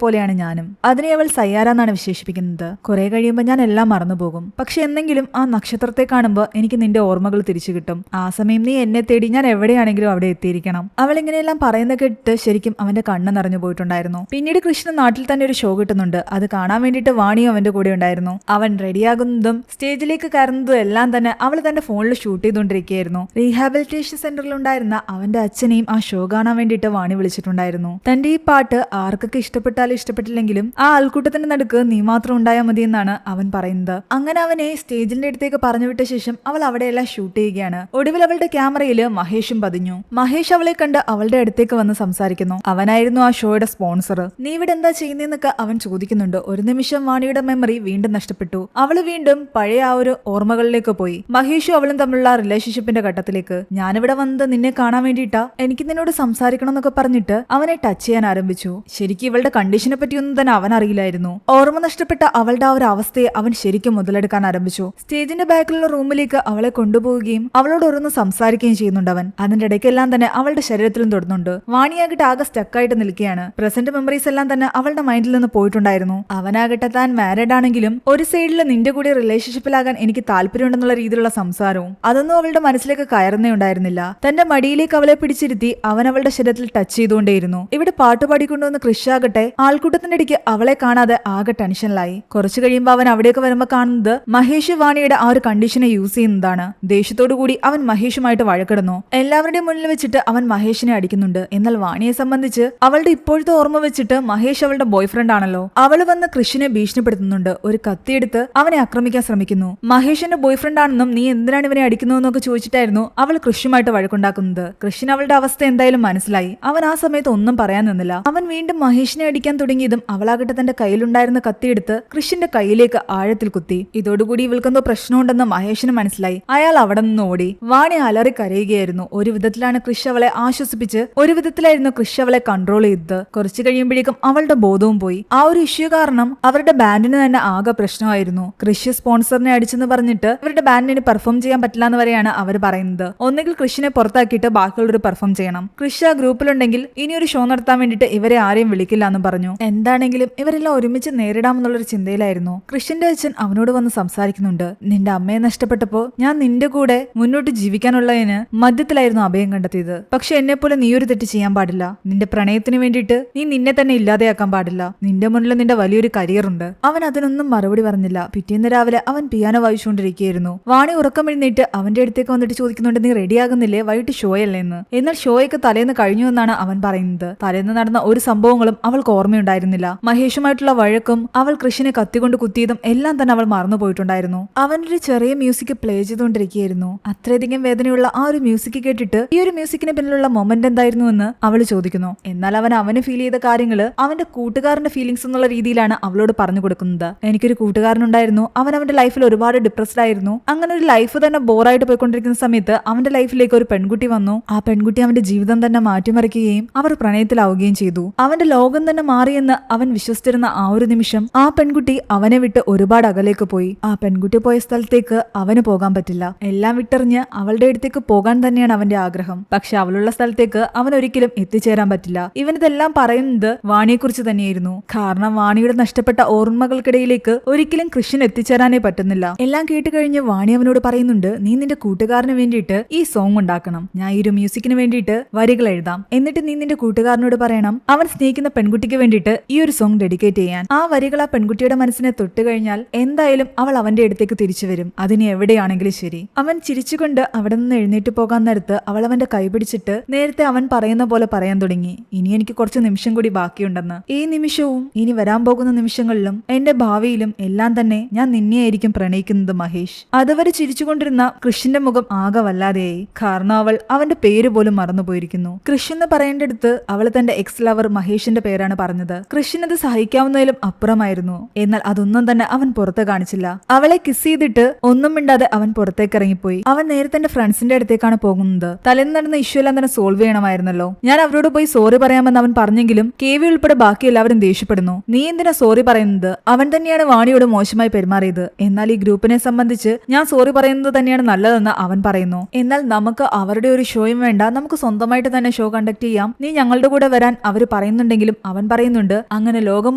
പോലെയാണ് ഞാനും. അതിനെ അവൾ സയ്യാര എന്നാണ് വിശേഷിപ്പിക്കുന്നത്. കുറെ കഴിയുമ്പോൾ ഞാൻ എല്ലാം മറന്നുപോകും. പക്ഷെ എന്തെങ്കിലും ആ നക്ഷത്രത്തെ കാണുമ്പോൾ എനിക്ക് നിന്റെ ഓർമ്മകൾ തിരിച്ചു കിട്ടും. ആ സമയം നീ എന്നെ തേടി ഞാൻ എവിടെയാണെങ്കിലും അവിടെ എത്തിയിരിക്കണം. അവൾ ഇങ്ങനെയെല്ലാം പറയുന്ന കേട്ട് ശരിക്കും അവന്റെ കണ്ണ് നിറഞ്ഞു പോയിട്ടുണ്ടായിരുന്നു. പിന്നീട് കൃഷ്ണൻ നാട്ടിൽ തന്നെ ഒരു ഷോ കിട്ടുന്നുണ്ട്. അത് കാണാൻ വേണ്ടിയിട്ട് വാണിയും അവന്റെ കൂടെ ഉണ്ടായിരുന്നു. അവൻ റെഡിയാകുന്നതും സ്റ്റേജിലേക്ക് കയറുന്നതും എല്ലാം തന്നെ അവൾ തന്റെ ഫോണിൽ ഷൂട്ട് ചെയ്തുകൊണ്ടിരിക്കുകയായിരുന്നു. റീഹാബിലിറ്റേഷൻ സെന്ററിൽ ഉണ്ടായിരുന്ന അവന്റെ അച്ഛനെയും ആ ഷോ കാണാൻ വേണ്ടിയിട്ട് വാണി വിളിച്ചിട്ടുണ്ടായിരുന്നു. തന്റെ ഈ പാട്ട് ആർക്കൊക്കെ ഇഷ്ടപ്പെട്ടാലും ഇഷ്ടപ്പെട്ടില്ലെങ്കിലും ആ ആൾക്കൂട്ടത്തിന്റെ നടുക്ക് നീ മാത്രം ഉണ്ടായാൽ മതി എന്നാണ് അവൻ പറയുന്നത്. അങ്ങനെ അവനെ സ്റ്റേജിന്റെ അടുത്തേക്ക് പറഞ്ഞു വിട്ട ശേഷം അവൾ അവിടെയെല്ലാം ഷൂട്ട് ചെയ്യുകയാണ്. ഒടുവിൽ അവളുടെ ക്യാമറയിൽ മഹേഷും പതിഞ്ഞു. മഹേഷ് അവളെ കണ്ട് അവളുടെ അടുത്തേക്ക് വന്ന് സംസാരിക്കുന്നു. അവനായിരുന്നു ആ ഷോയുടെ സ്പോൺസർ. നീ ഇവിടെ എന്താ ചെയ്യുന്നതെന്നൊക്കെ അവൻ ചോദിക്കുന്നുണ്ട്. ഒരു നിമിഷം വാണിയുടെ മെമ്മറി വീണ്ടും നഷ്ടപ്പെട്ടു. അവള് വീണ്ടും പഴയ ആ ഒരു ഓർമ്മകളിലേക്ക് പോയി. മഹേഷും അവളും തമ്മിലുള്ള റിലേഷൻഷിപ്പിന്റെ ഘട്ടത്തിലേക്ക്. ഞാനിവിടെ വന്നത് നിന്നെ കാണാൻ വേണ്ടിയിട്ടാ, എനിക്ക് നിന്നോട് സംസാരിക്കണം എന്നൊക്കെ പറഞ്ഞിട്ട് അവനെ ടച്ച് ചെയ്യാൻ ആരംഭിച്ചു. ശരിക്കും ഇവളുടെ കണ്ടീഷനെ പറ്റിയൊന്നും തന്നെ അവൻ അറിയില്ലായിരുന്നു. ഓർമ്മ നഷ്ടപ്പെട്ട അവളുടെ ആ ഒരു അവസ്ഥയെ അവൻ ശരിക്കും മുതലെടുക്കാൻ ആരംഭിച്ചു. സ്റ്റേജിന്റെ ബാക്കിലുള്ള റൂമിലേക്ക് അവളെ കൊണ്ടുപോവുകയും അവളോട് ഓരോന്ന് സംസാരിക്കുകയും ചെയ്യുന്നുണ്ട് അവൻ. അതിന്റെ ഇടയ്ക്കെല്ലാം തന്നെ അവളുടെ ശരീരത്തിലും തൊടുന്നുണ്ട്. വാണിയാകട്ടെ ആകെ സ്റ്റക്കായിട്ട് നിൽക്കുകയാണ്. പ്രസന്റ് മെമ്മറീസ് എല്ലാം തന്നെ അവളുടെ മൈൻഡിൽ നിന്ന് പോയിട്ടുണ്ടായിരുന്നു. അവനാകട്ടെ താൻ മാരീഡ് ആണെങ്കിലും ഒരു സൈഡിൽ നിന്റെ കൂടി റിലേഷൻഷിപ്പിലാകാൻ എനിക്ക് താല്പര്യമുണ്ടെന്നുള്ള രീതിയിലുള്ള സംസാരവും അതൊന്നും അവളുടെ മനസ്സിലേക്ക് കയറുന്നേ ഉണ്ടായിരുന്നില്ല. തന്റെ മടിയിലേക്ക് അവളെ പിടിച്ചിരുത്തി അവൻ അവളുടെ ശരീരത്തിൽ ടച്ച് ചെയ്തുകൊണ്ടേയിരുന്നു. ഇവിടെ പാട്ട് പാടിക്കൊണ്ടുവന്ന കൃഷാകട്ടെ ആൾക്കൂട്ടത്തിന്റെ ഇടയ്ക്ക് അവളെ കാണാതെ ആകെ ടെൻഷനിലായി. കുറച്ചു കഴിയുമ്പോൾ അവൻ അവിടേക്ക് വരുമ്പോൾ കാണുന്നത് മഹേഷ് വാണിയുടെ ആ ഒരു കണ്ടീഷനെ യൂസ് ചെയ്യുന്നതാണ്. ദേഷ്യത്തോടു കൂടി അവൻ മഹേഷുമായിട്ട് വഴക്കിടുന്നു. എല്ലാവരുടെയും മുന്നിൽ വെച്ചിട്ട് അവൻ മഹേഷിനെ അടിക്കുന്നുണ്ട്. എന്നാൽ വാണിയെ സംബന്ധിച്ച് അവളുടെ ഇപ്പോഴത്തെ ഓർമ്മ വെച്ചിട്ട് മഹേഷ് അവളുടെ ബോയ് ഫ്രണ്ട് ആണല്ലോ. അവള് വന്ന് കൃഷിനെ ഭീഷണിപ്പെടുത്തുന്നുണ്ട്. ഒരു കത്തിയെടുത്ത് അവനെ ആക്രമിക്കാൻ ശ്രമിക്കുന്നു. മഹേഷിന്റെ ബോയ് ഫ്രണ്ട് ആണെന്നും നീ എന്തിനാണ് ഇവനെ അടിക്കുന്നതെന്നൊക്കെ ചോദിച്ചിട്ടായിരുന്നു അവൾ കൃഷിയുമായിട്ട് വഴക്കുണ്ടാക്കുന്നത്. കൃഷിന് അവളുടെ അവസ്ഥ എന്തായാലും മനസ്സിലായി. അവൻ ആ സമയത്ത് ഒന്നും പറയാൻ നിന്നില്ല. അവൻ വീണ്ടും മഹേഷിനെ അടിക്കാൻ തുടങ്ങിയതും അവളാകട്ടെ തന്റെ കയ്യിലുണ്ടായിരുന്ന കത്തിയെടുത്ത് കൃഷിന്റെ കയ്യിലേക്ക് ആഴത്തിൽ കുത്തി. ഇതോടുകൂടി ഇവൾക്കെന്തോ പ്രശ്നമുണ്ടെന്ന് മഹേഷിന് മനസ്സിലായി. അയാൾ അവിടെ നിന്ന് ഓടി. വാണി അലറി കരയുകയായിരുന്നു. ഒരു വിധത്തിലാണ് കൃഷി അവളെ ആശ്വസിപ്പിച്ച് ഒരു വിധത്തിലായിരുന്നു കൃഷി അവളെ കൺട്രോൾ ചെയ്തത്. കുറച്ചു കഴിയുമ്പോഴേക്കും അവളുടെ ബോധവും പോയി. ആ ഒരു ഇഷ്യൂ കാരണം അവരുടെ ബാൻഡിന് തന്നെ ആകെ പ്രശ്നമായിരുന്നു. കൃഷി സ്പോൺസറിനെ അടിച്ചെന്ന് പറഞ്ഞിട്ട് ഇവരുടെ ബാൻഡിന് പെർഫോം ചെയ്യാൻ പറ്റില്ല എന്ന് വരെയാണ് അവർ പറയുന്നത്. ഒന്നുകിൽ കൃഷിനെ പുറത്താക്കിയിട്ട് ബാക്കിയുള്ളവർ പെർഫോം ചെയ്യണം. കൃഷി ആ ഗ്രൂപ്പിലുണ്ടെങ്കിൽ ഇനി ഒരു ഷോ നടത്താൻ വേണ്ടിയിട്ട് ഇവരെ ആരെയും വിളിക്കില്ല എന്നും പറഞ്ഞു. എന്താണെങ്കിലും ഇവരെല്ലാം ഒരുമിച്ച് നേരിടാമെന്നുള്ളൊരു ചിന്തയിലായിരുന്നു. കൃഷിന്റെ അച്ഛൻ അവനോട് വന്ന് സംസാരിക്കുന്നുണ്ട്. നിന്റെ അമ്മയെ നഷ്ടപ്പെട്ടപ്പോ ഞാൻ നിന്റെ കൂടെ മുന്നോട്ട് ജീവിക്കാനുള്ളതിന് മദ്യത്തിലായിരുന്നു അഭയം കണ്ടെത്തിയത്. പക്ഷെ എന്നെ പോലെ നീ ഒരു തെറ്റ് ചെയ്യാൻ പാടില്ല. നിന്റെ പ്രണയത്തിന് വേണ്ടിയിട്ട് നീ നിന്നെ തന്നെ ഇല്ലാതെയാക്കാൻ പാടില്ല. നിന്റെ മുന്നിൽ നിന്റെ വലിയൊരു കരിയർ ഉണ്ട്. അവൻ അതിനൊന്നും മറുപടി പറഞ്ഞില്ല. പിറ്റേന്ന് രാവിലെ അവൻ പിയാനോ വായിച്ചുകൊണ്ടിരിക്കുകയായിരുന്നു. വാണി ഉറക്കം എഴുന്നേറ്റ് അവന്റെ അടുത്തേക്ക് വന്നിട്ട് ചോദിക്കുന്നുണ്ട്, നീ റെഡിയാകുന്നില്ലേ, വൈകിട്ട് ഷോ അല്ലേ എന്ന്. എന്നാൽ ഷോയൊക്കെ തലേന്ന് കഴിഞ്ഞു എന്നാണ് അവൻ പറയുന്നത്. തലേന്ന് നടന്ന ഒരു സംഭവങ്ങളും അവൾക്ക് ഓർമ്മയുണ്ടായിരുന്നില്ല. മഹേഷുമായിട്ടുള്ള വഴക്കും അവൾ കൃഷിനെ കത്തിക്കൊണ്ട് കുത്തിയതും എല്ലാം തന്നെ അവൾ മറന്നുപോയിട്ടുണ്ടായിരുന്നു. അവനൊരു ചെറിയ മ്യൂസിക് പ്ലേ ചെയ്തുകൊണ്ടിരിക്കുകയായിരുന്നു. അത്രയധികം വേദനയുള്ള ആ ഒരു മ്യൂസിക് കേട്ടിട്ട് ഈ ഒരു മ്യൂസിക്കിന് പിന്നിലുള്ള മൊമെന്റ് എന്തായിരുന്നു എന്ന് അവൾ ചോദിക്കുന്നു. എന്നാൽ അവന് ഫീൽ ചെയ്ത കാര്യങ്ങള് അവന്റെ കൂട്ടുകാരന്റെ ഫീലിംഗ്സ് എന്നുള്ള രീതിയിലാണ് അവളോട് പറഞ്ഞു കൊടുക്കുന്നത്. എനിക്കൊരു കൂട്ടുകാരനുണ്ടായിരുന്നു. അവന്റെ ലൈഫിൽ ഒരുപാട് ഡിപ്രസ്ഡ് ആയിരുന്നു. അങ്ങനെ ഒരു ലൈഫ് തന്നെ ബോറായിട്ട് പോയിക്കൊണ്ടിരിക്കുന്ന സമയത്ത് അവന്റെ ലൈഫിലേക്ക് ഒരു പെൺകുട്ടി വന്നു. ആ പെൺകുട്ടി അവന്റെ ജീവിതം തന്നെ മാറ്റിമറിക്കുകയും അവർ പ്രണയത്തിലാവുകയും ചെയ്തു. അവന്റെ ലോകം തന്നെ മാറിയെന്ന് അവൻ വിശ്വസിച്ചിരുന്ന ആ ഒരു നിമിഷം ആ പെൺകുട്ടി അവനെ വിട്ട് ഒരുപാട് അകലേക്ക് പോയി. ആ പെൺകുട്ടി പോയ സ്ഥലത്തേക്ക് അവന് പോകാൻ പറ്റില്ല. എല്ലാം വിട്ടെറിഞ്ഞ് അവളുടെ അടുത്തേക്ക് പോകാൻ തന്നെയാണ് അവന്റെ ആഗ്രഹം. പക്ഷെ അവളുള്ള സ്ഥലത്തേക്ക് അവൻ ഒരിക്കലും എത്തിച്ചേരാൻ പറ്റില്ല. ഇവനിതെല്ലാം പറയുന്നത് വാണിയെക്കുറിച്ച് തന്നെയായിരുന്നു. കാരണം വാണിയുടെ നഷ്ടപ്പെട്ട ഓർമ്മകൾക്കിടയിലേക്ക് ഒരിക്കലും കൃഷ്ണൻ എത്തിച്ചേരാനേ പറ്റുന്നില്ല. എല്ലാം കേട്ട് കഴിഞ്ഞ് വാണി അവനോട് പറയുന്നുണ്ട്, നീ നിന്റെ കൂട്ടുകാരന് വേണ്ടിയിട്ട് ഈ സോങ് ഉണ്ടാക്കണം. ഞാൻ ഈ ഒരു മ്യൂസിക്കിന് വേണ്ടിയിട്ട് വരികൾ എഴുതാം. എന്നിട്ട് നീ നിന്റെ കൂട്ടുകാരനോട് പറയണം അവൻ സ്നേഹിക്കുന്ന പെൺകുട്ടിക്ക് വേണ്ടിയിട്ട് ഈ ഒരു സോങ് ഡെഡിക്കേറ്റ് ചെയ്യാൻ. ആ വരികൾ ആ പെൺകുട്ടിയുടെ മനസ്സിനെ തൊട്ട് കഴിഞ്ഞാൽ എന്തായാലും അവൾ അവന്റെ അടുത്തേക്ക് തിരിച്ചു വരും. അതിന് എവിടെയാണെങ്കിലും ശരി. അവൻ ചിരിച്ചുകൊണ്ട് അവിടെ നിന്ന് എഴുന്നേറ്റ് പോകാൻ നേരത്ത് അവൾ അവന്റെ കൈ പിടിച്ചിട്ട് നേരത്തെ അവൻ പറയുന്ന പോലെ പറയാൻ തുടങ്ങി, ഇനി എനിക്ക് കുറച്ച് നിമിഷം കൂടി ബാക്കിയുണ്ടെന്ന്. ഈ നിമിഷവും ഇനി വരാൻ പോകുന്ന നിമിഷങ്ങളിലും എന്റെ ഭാവിയിലും എല്ലാം തന്നെ ഞാൻ നിന്നെയായിരിക്കും പ്രണയിക്കുന്നത് മഹേഷ്. അതുവരെ ചിരിച്ചുകൊണ്ടിരുന്ന കൃഷിന്റെ മുഖം ആകെ വല്ലാതെയായി. കാരണം അവൾ അവന്റെ പേര് പോലും മറന്നുപോയിരിക്കുന്നു. കൃഷ് എന്ന് പറയേണ്ടടുത്ത് അവൾ തന്റെ എക്സ് ലവർ മഹേഷിന്റെ പേരാണ് പറഞ്ഞത്. കൃഷിനത് സഹിക്കാവുന്നതിലും അപ്പുറമായിരുന്നു. എന്നാൽ അതൊന്നും തന്നെ അവൻ പുറത്ത് കാണിച്ചില്ല. അവളെ കിസ് ചെയ്തിട്ട് ഒന്നും മിണ്ടാതെ അവൻ പുറത്തേക്ക് ഇറങ്ങിപ്പോയി. അവൻ നേരെ തന്റെ ഫ്രണ്ട്സിന്റെ അടുത്തേക്കാണ് പോകുന്നത്. തലേന്ന് നടന്ന ഇഷ്യൂ എല്ലാം തന്നെ സോൾവ് ചെയ്യണമായിരുന്നല്ലോ. ഞാൻ അവരോട് പോയി സോറി പറയാമെന്ന് അവൻ പറഞ്ഞെങ്കിലും കേവി ഉൾപ്പെടെ ബാക്കി എല്ലാവരും ദേഷ്യപ്പെടുന്നു. നീ എന്തിനാ സോറി പറയുന്നത്? അവൻ തന്നെയാണ് വാണിയോട് മോശമായി പെരുമാറിയത്. എന്നാൽ ഈ ഗ്രൂപ്പിനെ സംബന്ധിച്ച് ഞാൻ സോറി പറയുന്നത് തന്നെയാണ് നല്ലതെന്ന് അവൻ പറയുന്നു. എന്നാൽ നമുക്ക് അവരുടെ ഒരു ഷോയും വേണ്ട, നമുക്ക് സ്വന്തമായിട്ട് തന്നെ ഷോ കണ്ടക്ട് ചെയ്യാം, നീ ഞങ്ങളുടെ കൂടെ വരാൻ അവര് പറയുന്നുണ്ടെങ്കിലും അവൻ പറയുന്നുണ്ട്, അങ്ങനെ ലോകം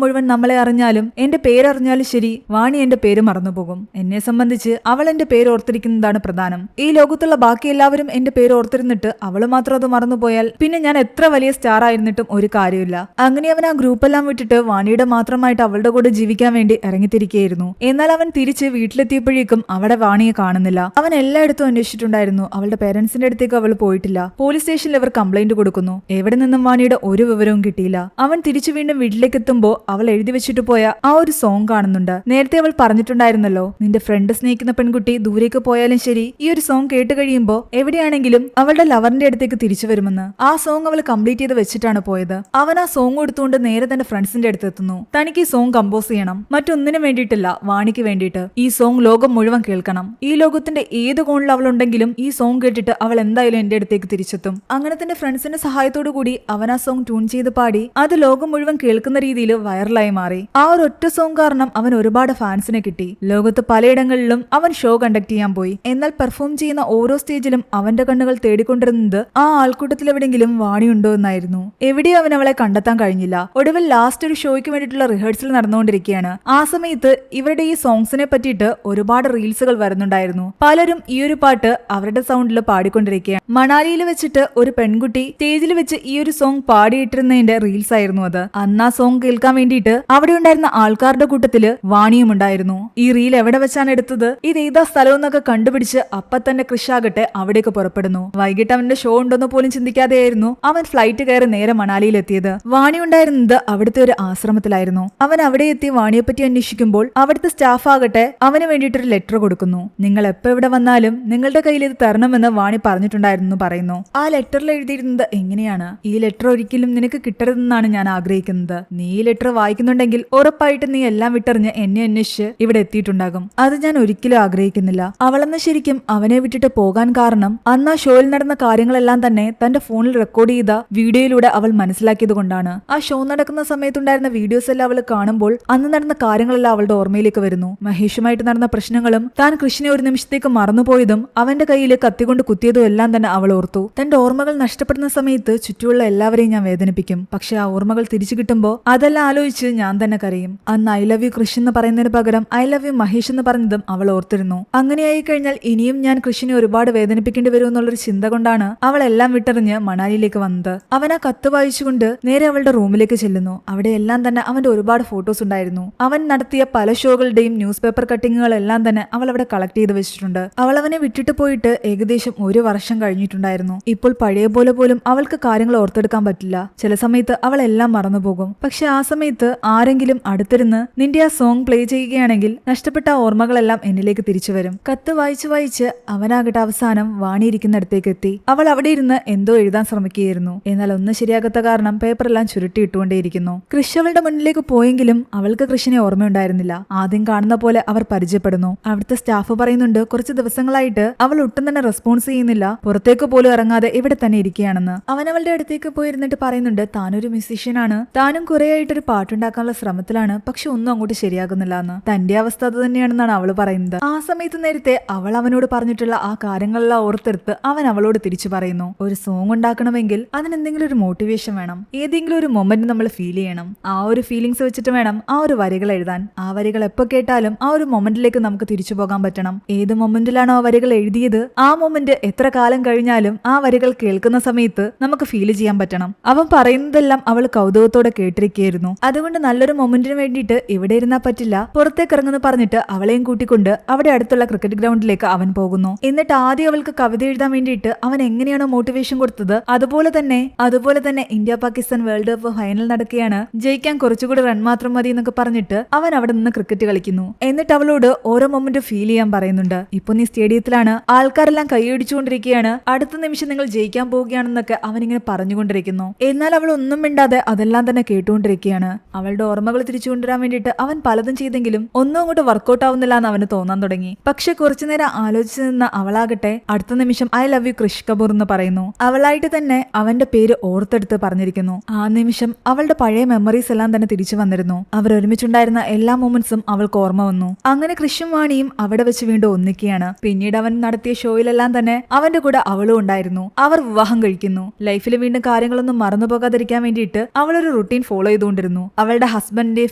മുഴുവൻ നമ്മളെ അറിഞ്ഞാലും എന്റെ പേരറിഞ്ഞാലും ശരി, വാണി എന്റെ പേര് മറന്നുപോകും. എന്നെ സംബന്ധിച്ച് അവൾ എന്റെ പേര് ഓർത്തിരിക്കുന്നതാണ് പ്രധാനം. ഈ ലോകത്തുള്ള ബാക്കി എല്ലാവരും എന്റെ പേര് ഓർത്തിരുന്നിട്ട് അവള് മാത്രം അത് മറന്നുപോയാൽ പിന്നെ ഞാൻ എത്ര വലിയ സ്റ്റാർ ആയിരുന്നിട്ടും ഒരു കാര്യമില്ല. അങ്ങനെ അവൻ ആ ഗ്രൂപ്പെല്ലാം വിട്ടിട്ട് വാണിയുടെ മാത്രമായിട്ട് അവളുടെ കൂടെ ജീവിക്കാൻ വേണ്ടി ഇറങ്ങിത്തിരിക്കുകയായിരുന്നു. എന്നാൽ അവൻ തിരിച്ച് വീട്ടിലെത്തിയപ്പോഴേക്കും അവിടെ വാണിയെ കാണുന്നില്ല. അവൻ എല്ലായിടത്തും അന്വേഷിച്ചിട്ടുണ്ടായിരുന്നു. അവളുടെ പേരൻസിന്റെ അടുത്തേക്ക് അവൾ പോയിട്ടില്ല. പോലീസ് സ്റ്റേഷനിൽ അവർ കംപ്ലൈന്റ് കൊടുക്കുന്നു. എവിടെ നിന്നും വാണിയുടെ ഒരു വിവരവും കിട്ടിയില്ല. അവൻ തിരിച്ചു വീണ്ടും വീട്ടിലേക്ക് എത്തുമ്പോ അവൾ എഴുതി വെച്ചിട്ട് പോയ ആ ഒരു സോങ് കാണുന്നുണ്ട്. നേരത്തെ അവൾ പറഞ്ഞിട്ടുണ്ടായിരുന്നല്ലോ, നിന്റെ ഫ്രണ്ട് സ്നേഹിക്കുന്ന പെൺകുട്ടി ദൂരേക്ക് പോയാലും ശരി, ഈ ഒരു സോങ് കേട്ട് കഴിയുമ്പോ എവിടെയാണെങ്കിലും അവളുടെ ലവറിന്റെ അടുത്തേക്ക് തിരിച്ചു വരുമെന്ന്. ആ സോങ് അവൾ കംപ്ലീറ്റ് ചെയ്ത് വെച്ചിട്ടാണ് പോയത്. അവൻ ആ സോങ് എടുത്തുകൊണ്ട് നേരെ തന്റെ ഫ്രണ്ട്സിന്റെ അടുത്ത് എത്തുന്നു. തനിക്ക് ഈ സോങ് കമ്പോസ് ചെയ്യണം, മറ്റൊന്നിനും വേണ്ടിയിട്ടില്ല, വാണിക്ക് വേണ്ടിയിട്ട്. ഈ സോങ് ലോകം മുഴുവൻ കേൾക്കണം. ഈ ലോകത്തിന്റെ ഏത് കോണിൽ അവൾ ഉണ്ടെങ്കിലും ഈ സോങ് കേട്ടിട്ട് അവൾ എന്തായാലും എന്റെ അടുത്തേക്ക് തിരിച്ചെത്തും. അങ്ങനെ തന്റെ ഫ്രണ്ട്സിന്റെ സഹായത്തോടു കൂടി അവൻ ആ സോങ് ട്യൂൺ ചെയ്ത് പാടി അത് ലോകം മുഴുവൻ കേൾക്കുന്ന രീതിയിൽ വൈറലായി മാറി. ആ ഒരു ഒറ്റ സോങ് കാരണം അവൻ ഒരുപാട് ഫാൻസിനെ കിട്ടി. ലോകത്ത് പലയിടങ്ങളിലും അവൻ ഷോ കണ്ടക്ട് ചെയ്യാൻ പോയി. എന്നാൽ പെർഫോം ചെയ്യുന്ന ഓരോ സ്റ്റേജിലും അവന്റെ കണ്ണുകൾ തേടിക്കൊണ്ടിരുന്നത് ആ ആൾക്കൂട്ടത്തിൽ എവിടെയെങ്കിലും വാണിയുണ്ടോ എന്നായിരുന്നു. എവിടെയും അവൻ അവളെ കണ്ടെത്താൻ കഴിഞ്ഞില്ല. ഒടുവിൽ ലാസ്റ്റ് ഒരു ഷോയ്ക്ക് വേണ്ടിയിട്ടുള്ള റിഹേഴ്സൽ നടന്നുകൊണ്ടിരിക്കുകയാണ്. ആ സമയത്ത് ഇവരുടെ ഈ സോങ്സിനെ പറ്റിയിട്ട് ഒരുപാട് റീൽസുകൾ വരുന്നുണ്ടായിരുന്നു. പലരും ഈ ഒരു പാട്ട് അവരുടെ സൗണ്ടിൽ പാടിക്കൊണ്ടിരിക്കുകയാണ്. മണാലിയിൽ വെച്ചിട്ട് ഒരു പെൺകുട്ടി സ്റ്റേജിൽ വെച്ച് ഈ ഒരു സോങ് പാടിയിട്ടിരുന്നതിന്റെ റീൽസ് ആയിരുന്നു അത്. അന്ന് ആ സോങ് കേൾക്കാൻ വേണ്ടിയിട്ട് അവിടെ ഉണ്ടായിരുന്ന ആൾക്കാരുടെ കൂട്ടത്തില് വാണിയും ഉണ്ടായിരുന്നു. ഈ റീൽ എവിടെ വെച്ചാണ് എടുത്തത്, ഇത് ഏതാ സ്ഥലം എന്നൊക്കെ കണ്ടുപിടിച്ച് അപ്പൊ തന്നെ കൃഷാകട്ടെ അവിടേക്ക് പുറപ്പെടുന്നു. വൈകിട്ട് അവന്റെ ഷോ ഉണ്ടെന്ന് പോലും ചിന്തിക്കാതെയായിരുന്നു അവൻ ഫ്ലൈറ്റ് കയറി നേരെ മണാലിയിൽ എത്തിയത്. വാണി ഉണ്ടായിരുന്നത് അവിടുത്തെ ഒരു ആശ്രമത്തിലായിരുന്നു. അവൻ അവിടെ എത്തി വാണിയെ പറ്റി അന്വേഷിക്കുമ്പോൾ അവിടുത്തെ സ്റ്റാഫ് ആകട്ടെ അവന് വേണ്ടിയിട്ടൊരു ലെറ്റർ കൊടുക്കുന്നു. നിങ്ങൾ എപ്പോ ഇവിടെ വന്നാലും നിങ്ങളുടെ കയ്യിൽ ഇത് തരണമെന്ന് വാണി പറഞ്ഞിട്ടുണ്ടായിരുന്നു പറയുന്നു. ആ ലെറ്ററിൽ എഴുതിയിരുന്നത് എങ്ങനെയാണ്, ഈ ലെറ്റർ ഒരിക്കലും നിനക്ക് കിട്ടരുതെന്നാണ് ഞാൻ ആഗ്രഹിക്കുന്നത്. നീ ഈ ലെറ്റർ വായിക്കുന്നുണ്ടെങ്കിൽ ഉറപ്പായിട്ട് നീ എല്ലാം വിട്ടെറിഞ്ഞ് എന്നെ അന്വേഷിച്ച് ഇവിടെ എത്തിയിട്ടുണ്ടാകും. അത് ഞാൻ ഒരിക്കലും ആഗ്രഹിക്കുന്നില്ല. അവളെന്ന് ശരിക്കും അവനെ വിട്ടിട്ട് പോകാൻ കാരണം അന്ന് ആ ഷോയിൽ നടന്ന കാര്യങ്ങളെല്ലാം തന്നെ തന്റെ ഫോണിൽ റെക്കോർഡ് ചെയ്ത വീഡിയോയിലൂടെ അവൾ മനസ്സിലാക്കിയത് കൊണ്ടാണ്. ആ ഷോ നടക്കുന്ന സമയത്തുണ്ടായിരുന്ന വീഡിയോസ് എല്ലാം അവൾ കാണുമ്പോൾ അന്ന് നടന്ന കാര്യങ്ങളെല്ലാം അവളുടെ ഓർമ്മയിലേക്ക് വരുന്നു. മഹേഷുമായിട്ട് നടന്ന പ്രശ്നങ്ങളും താൻ കൃഷ്ണനെ ഒരു നിമിഷത്തേക്ക് മറന്നുപോയതും അവന്റെ കയ്യിൽ കത്തിക്കൊണ്ട് കുത്തിയതും എല്ലാം തന്നെ അവൾ ഓർത്തു. തന്റെ ഓർമ്മകൾ നഷ്ടപ്പെടുന്ന സമയത്ത് ചുറ്റുമുള്ള എല്ലാവരെയും ഞാൻ വേദനിപ്പിക്കും, പക്ഷെ ആ ഓർമ്മകൾ തിരിച്ചു കിട്ടുമ്പോൾ അതെല്ലാം ആലോചിച്ച് ഞാൻ തന്നെ കരയും. അന്ന് ഐ ലവ് യു കൃഷ് എന്ന് പറയുന്നതിന് പകരം ഐ ലവ് യു മഹേഷ് എന്ന് പറഞ്ഞതും അവൾ ഓർത്തിരുന്നു. അങ്ങനെയായി കഴിഞ്ഞാൽ ഇനിയും ഞാൻ കൃഷിനെ ഒരുപാട് വേദനിപ്പിക്കേണ്ടി വരും എന്നുള്ളൊരു ചിന്ത കൊണ്ടാണ് അവൾ എല്ലാം വിട്ടെറിഞ്ഞ് മണാലിയിലേക്ക് വന്നത്. അവൻ ആ കത്ത് വായിച്ചുകൊണ്ട് നേരെ അവളുടെ റൂമിലേക്ക് ചെല്ലുന്നു. അവിടെ എല്ലാം തന്നെ അവന്റെ ഒരുപാട് ഫോട്ടോസ് ഉണ്ടായിരുന്നു. അവൻ നടത്തിയ പല ഷോകളുടെയും ന്യൂസ് പേപ്പർ കട്ടിങ്ങുകളെല്ലാം തന്നെ അവൾ അവിടെ കളക്ട് ചെയ്ത് വെച്ചിട്ടുണ്ട്. അവൾ അവനെ വിട്ടിട്ട് പോയിട്ട് ഏകദേശം 1 വർഷം കഴിഞ്ഞിട്ടുണ്ടായിരുന്നു. ഇപ്പോൾ പഴയ പോലെ പോലും അവൾക്ക് കാര്യങ്ങൾ ഓർത്തെടുക്കാൻ പറ്റില്ല. ചില സമയത്ത് അവൾ എല്ലാം മറന്നുപോകും. പക്ഷെ ആ സമയത്ത് ആരെങ്കിലും അടുത്തിരുന്ന് നിന്റെ ആ സോങ് പ്ലേ ചെയ്യുകയാണെങ്കിൽ നഷ്ടപ്പെട്ട ആ ഓർമ്മകളെല്ലാം എന്നിലേക്ക് തിരിച്ചു വരും. കത്ത് വായിച്ച് വായിച്ച് അവനാകട്ടെ അവസാനം വാണിയിരിക്കുന്നിടത്തേക്ക് എത്തി. അവൾ അവിടെ ഇരുന്ന് എന്തോ എഴുതാൻ ശ്രമിക്കുകയായിരുന്നു. എന്നാൽ ഒന്നും ശരിയാകാത്ത കാരണം പേപ്പറെല്ലാം ചുരുട്ടിയിട്ടുകൊണ്ടേയിരിക്കുന്നു. കൃഷ് അവളുടെ മുന്നിലേക്ക് പോയെങ്കിലും അവൾക്ക് കൃഷിനെ ഓർമ്മയുണ്ടായിരുന്നില്ല. ആദ്യം കാണുന്ന പോലെ അവർ പരിചയപ്പെടുന്നു. അവിടുത്തെ സ്റ്റാഫ് പറയുന്നുണ്ട് കുറച്ച് ദിവസങ്ങളായിട്ട് അവൾ ഒട്ടും തന്നെ റെസ്പോൺസ് ചെയ്യുന്നില്ല, പുറത്തേക്ക് പോലും ഇറങ്ങാതെ ഇവിടെ തന്നെ ഇരിക്കുകയാണെന്ന്. അവൻ അവളുടെ അടുത്തേക്ക് പോയിരുന്നിട്ട് പറയുന്നുണ്ട് താനൊരു മ്യൂസീഷ്യനാണ്, താനും കുറെ ആയിട്ടൊരു പാട്ടുണ്ടാക്കാനുള്ള ശ്രമത്തിലാണ്, പക്ഷെ ഒന്നും അങ്ങോട്ട് ശരിയാകുന്നില്ല എന്ന്. തന്റെ അവസ്ഥ അത് തന്നെയാണെന്നാണ് അവള് പറയുന്നത്. ആ സമയത്ത് നേരത്തെ അവൾ അവനോട് പറഞ്ഞിട്ടുള്ള ആ കാര്യങ്ങളെല്ലാം ഓർത്തെടുത്ത് അവൻ അവളോട് തിരിച്ചു പറയുന്നു, ഒരു സോങ് ഉണ്ടാക്കണമെങ്കിൽ അതിനെന്തെങ്കിലും ഒരു മോട്ടിവേഷൻ വേണം, ഏതെങ്കിലും ഒരു മൊമെന്റ് നമ്മൾ ഫീൽ ചെയ്യണം. ആ ഒരു ഫീലിങ്സ് വെച്ചിട്ട് വേണം ആ ഒരു വരികൾ എഴുതാൻ. ആ വരികൾ എപ്പോ കേട്ടാലും ആ ഒരു മൊമെന്റിലേക്ക് നമുക്ക് തിരിച്ചു പോകാൻ പറ്റണം. ഏത് മൊമെന്റിലാണോ ആ വരികൾ എഴുതിയത് ആ മൊമെന്റ് എത്ര കാലം കഴിഞ്ഞാലും ആ വരികൾ കേൾക്കുന്ന സമയത്ത് നമുക്ക് ഫീൽ ചെയ്യാൻ പറ്റണം. അവൻ പറയുന്നതെല്ലാം അവൾ കൗതുകത്തോടെ കേട്ടിരിക്കുകയായിരുന്നു. അതുകൊണ്ട് നല്ലൊരു മൊമെന്റിന് വേണ്ടിയിട്ട് ഇവിടെ ഇരുന്നാൽ പറ്റില്ല, പുറത്തേക്ക് ഇറങ്ങുന്നു പറഞ്ഞിട്ട് അവളെയും കൂട്ടിക്കൊണ്ട് അവിടെ അടുത്തുള്ള ക്രിക്കറ്റ് ഗ്രൗണ്ടിലേക്ക് അവൻ പോകുന്നു. എന്നിട്ട് ആദ്യം അവൾക്ക് കവിത എഴുതാൻ വേണ്ടിയിട്ട് അവൻ എങ്ങനെയാണോ മോട്ടിവേഷൻ കൊടുത്തത് അതുപോലെ തന്നെ India Pakistan world cup final നടക്കുകയാണ്, ജയിക്കാൻ കുറച്ചുകൂടി റൺ മാത്രം മതി എന്നൊക്കെ പറഞ്ഞിട്ട് അവൻ അവിടെ നിന്ന് ക്രിക്കറ്റ് കളിക്കുന്നു. എന്നിട്ട് അവളോട് ഓരോ മൊമെന്റ് ഫീൽ ചെയ്യാൻ പറയുന്നുണ്ട്. ഇപ്പൊ നീ സ്റ്റേഡിയത്തിലാണ്, ആൾക്കാരെല്ലാം കൈയടിച്ചുകൊണ്ടിരിക്കുകയാണ്, അടുത്ത നിമിഷം നിങ്ങൾ ജയിക്കാൻ പോവുകയാണെന്നൊക്കെ അവനിങ്ങനെ പറഞ്ഞുകൊണ്ടിരിക്കുന്നു. എന്നാൽ അവൾ ഒന്നും മിണ്ടാതെ അതെല്ലാം തന്നെ കേട്ടുകൊണ്ടിരിക്കുകയാണ്. അവളുടെ ഓർമ്മകൾ തിരിച്ചു കൊണ്ടുവരാൻ വേണ്ടിയിട്ട് അവൻ പലതും ചെയ്തെങ്കിലും ഒന്നും അങ്ങോട്ട് വർക്കൗട്ട് ആവുന്നില്ല എന്ന് അവന് തോന്നാൻ തുടങ്ങി. പക്ഷെ കുറച്ചുനേരം ആലോചിച്ചു നിന്ന അവളാകട്ടെ അടുത്ത നിമിഷം ഐ ലവ് യു കൃഷ് കപൂർ എന്ന് പറയുന്നു. അവളായിട്ട് തന്നെ അവന്റെ പേര് ഓർത്തെടുത്ത് പറഞ്ഞിരിക്കുന്നു. ആ നിമിഷം അവളുടെ പഴയ മെമ്മറീസ് എല്ലാം തന്നെ തിരിച്ചു വന്നിരുന്നു. അവർ ഒരുമിച്ചുണ്ടായിരുന്ന എല്ലാ മൊമെന്റ്സും അവൾക്ക് ഓർമ്മ വന്നു. അങ്ങനെ കൃഷും വാണിയും അവിടെ വെച്ച് വീണ്ടും ഒന്നിക്കുകയാണ്. പിന്നീട് അവൻ നടത്തിയ ഷോയിലെല്ലാം തന്നെ അവന്റെ കൂടെ അവളും ഉണ്ടായിരുന്നു. അവർ അവർ വിവാഹം കഴിക്കുന്നു. ലൈഫിൽ വീണ്ടും കാര്യങ്ങളൊന്നും മറന്നു പോകാതിരിക്കാൻ വേണ്ടിയിട്ട് അവൾ ഒരു റുട്ടീൻ ഫോളോ ചെയ്തുകൊണ്ടിരുന്നു. അവളുടെ ഹസ്ബൻഡിന്റെയും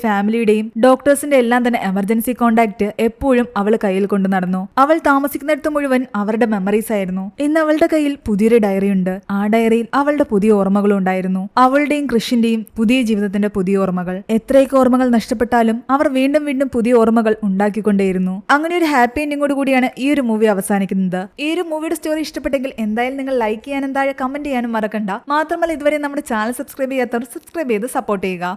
ഫാമിലിയുടെയും ഡോക്ടേഴ്സിന്റെ എല്ലാം തന്നെ എമർജൻസി കോണ്ടാക്ട് എപ്പോഴും അവൾ കയ്യിൽ കൊണ്ടു നടന്നു. അവൾ താമസിക്കുന്നിടത്ത് മുഴുവൻ അവരുടെ മെമ്മറീസ് ആയിരുന്നു. ഇന്ന് അവളുടെ കയ്യിൽ പുതിയൊരു ഡയറി ഉണ്ട്. ആ ഡയറിയിൽ അവളുടെ പുതിയ ഓർമ്മകളും ഉണ്ടായിരുന്നു. അവളുടെയും കൃഷിന്റെയും പുതിയ ജീവിതത്തിന്റെ പുതിയ ഓർമ്മകൾ. എത്രയൊക്കെ ഓർമ്മകൾ നഷ്ടപ്പെട്ടാലും അവർ വീണ്ടും വീണ്ടും പുതിയ ഓർമ്മകൾ ഉണ്ടാക്കിക്കൊണ്ടേയിരുന്നു. അങ്ങനെ ഒരു ഹാപ്പി എൻഡിങ്ങോട് കൂടിയാണ് ഈ ഒരു മൂവി അവസാനിക്കുന്നത്. ഈ ഒരു മൂവിയുടെ സ്റ്റോറി ഇഷ്ടപ്പെട്ടെങ്കിൽ എന്തായാലും നിങ്ങൾ ലൈക്ക് ചെയ്യാനും താഴെ കമന്റ് ചെയ്യാനും മറക്കണ്ട. മാത്രമല്ല ഇതുവരെ നമ്മുടെ ചാനൽ സബ്സ്ക്രൈബ് ചെയ്യാത്തവർ സബ്സ്ക്രൈബ് ചെയ്ത് സപ്പോർട്ട് ചെയ്യുക.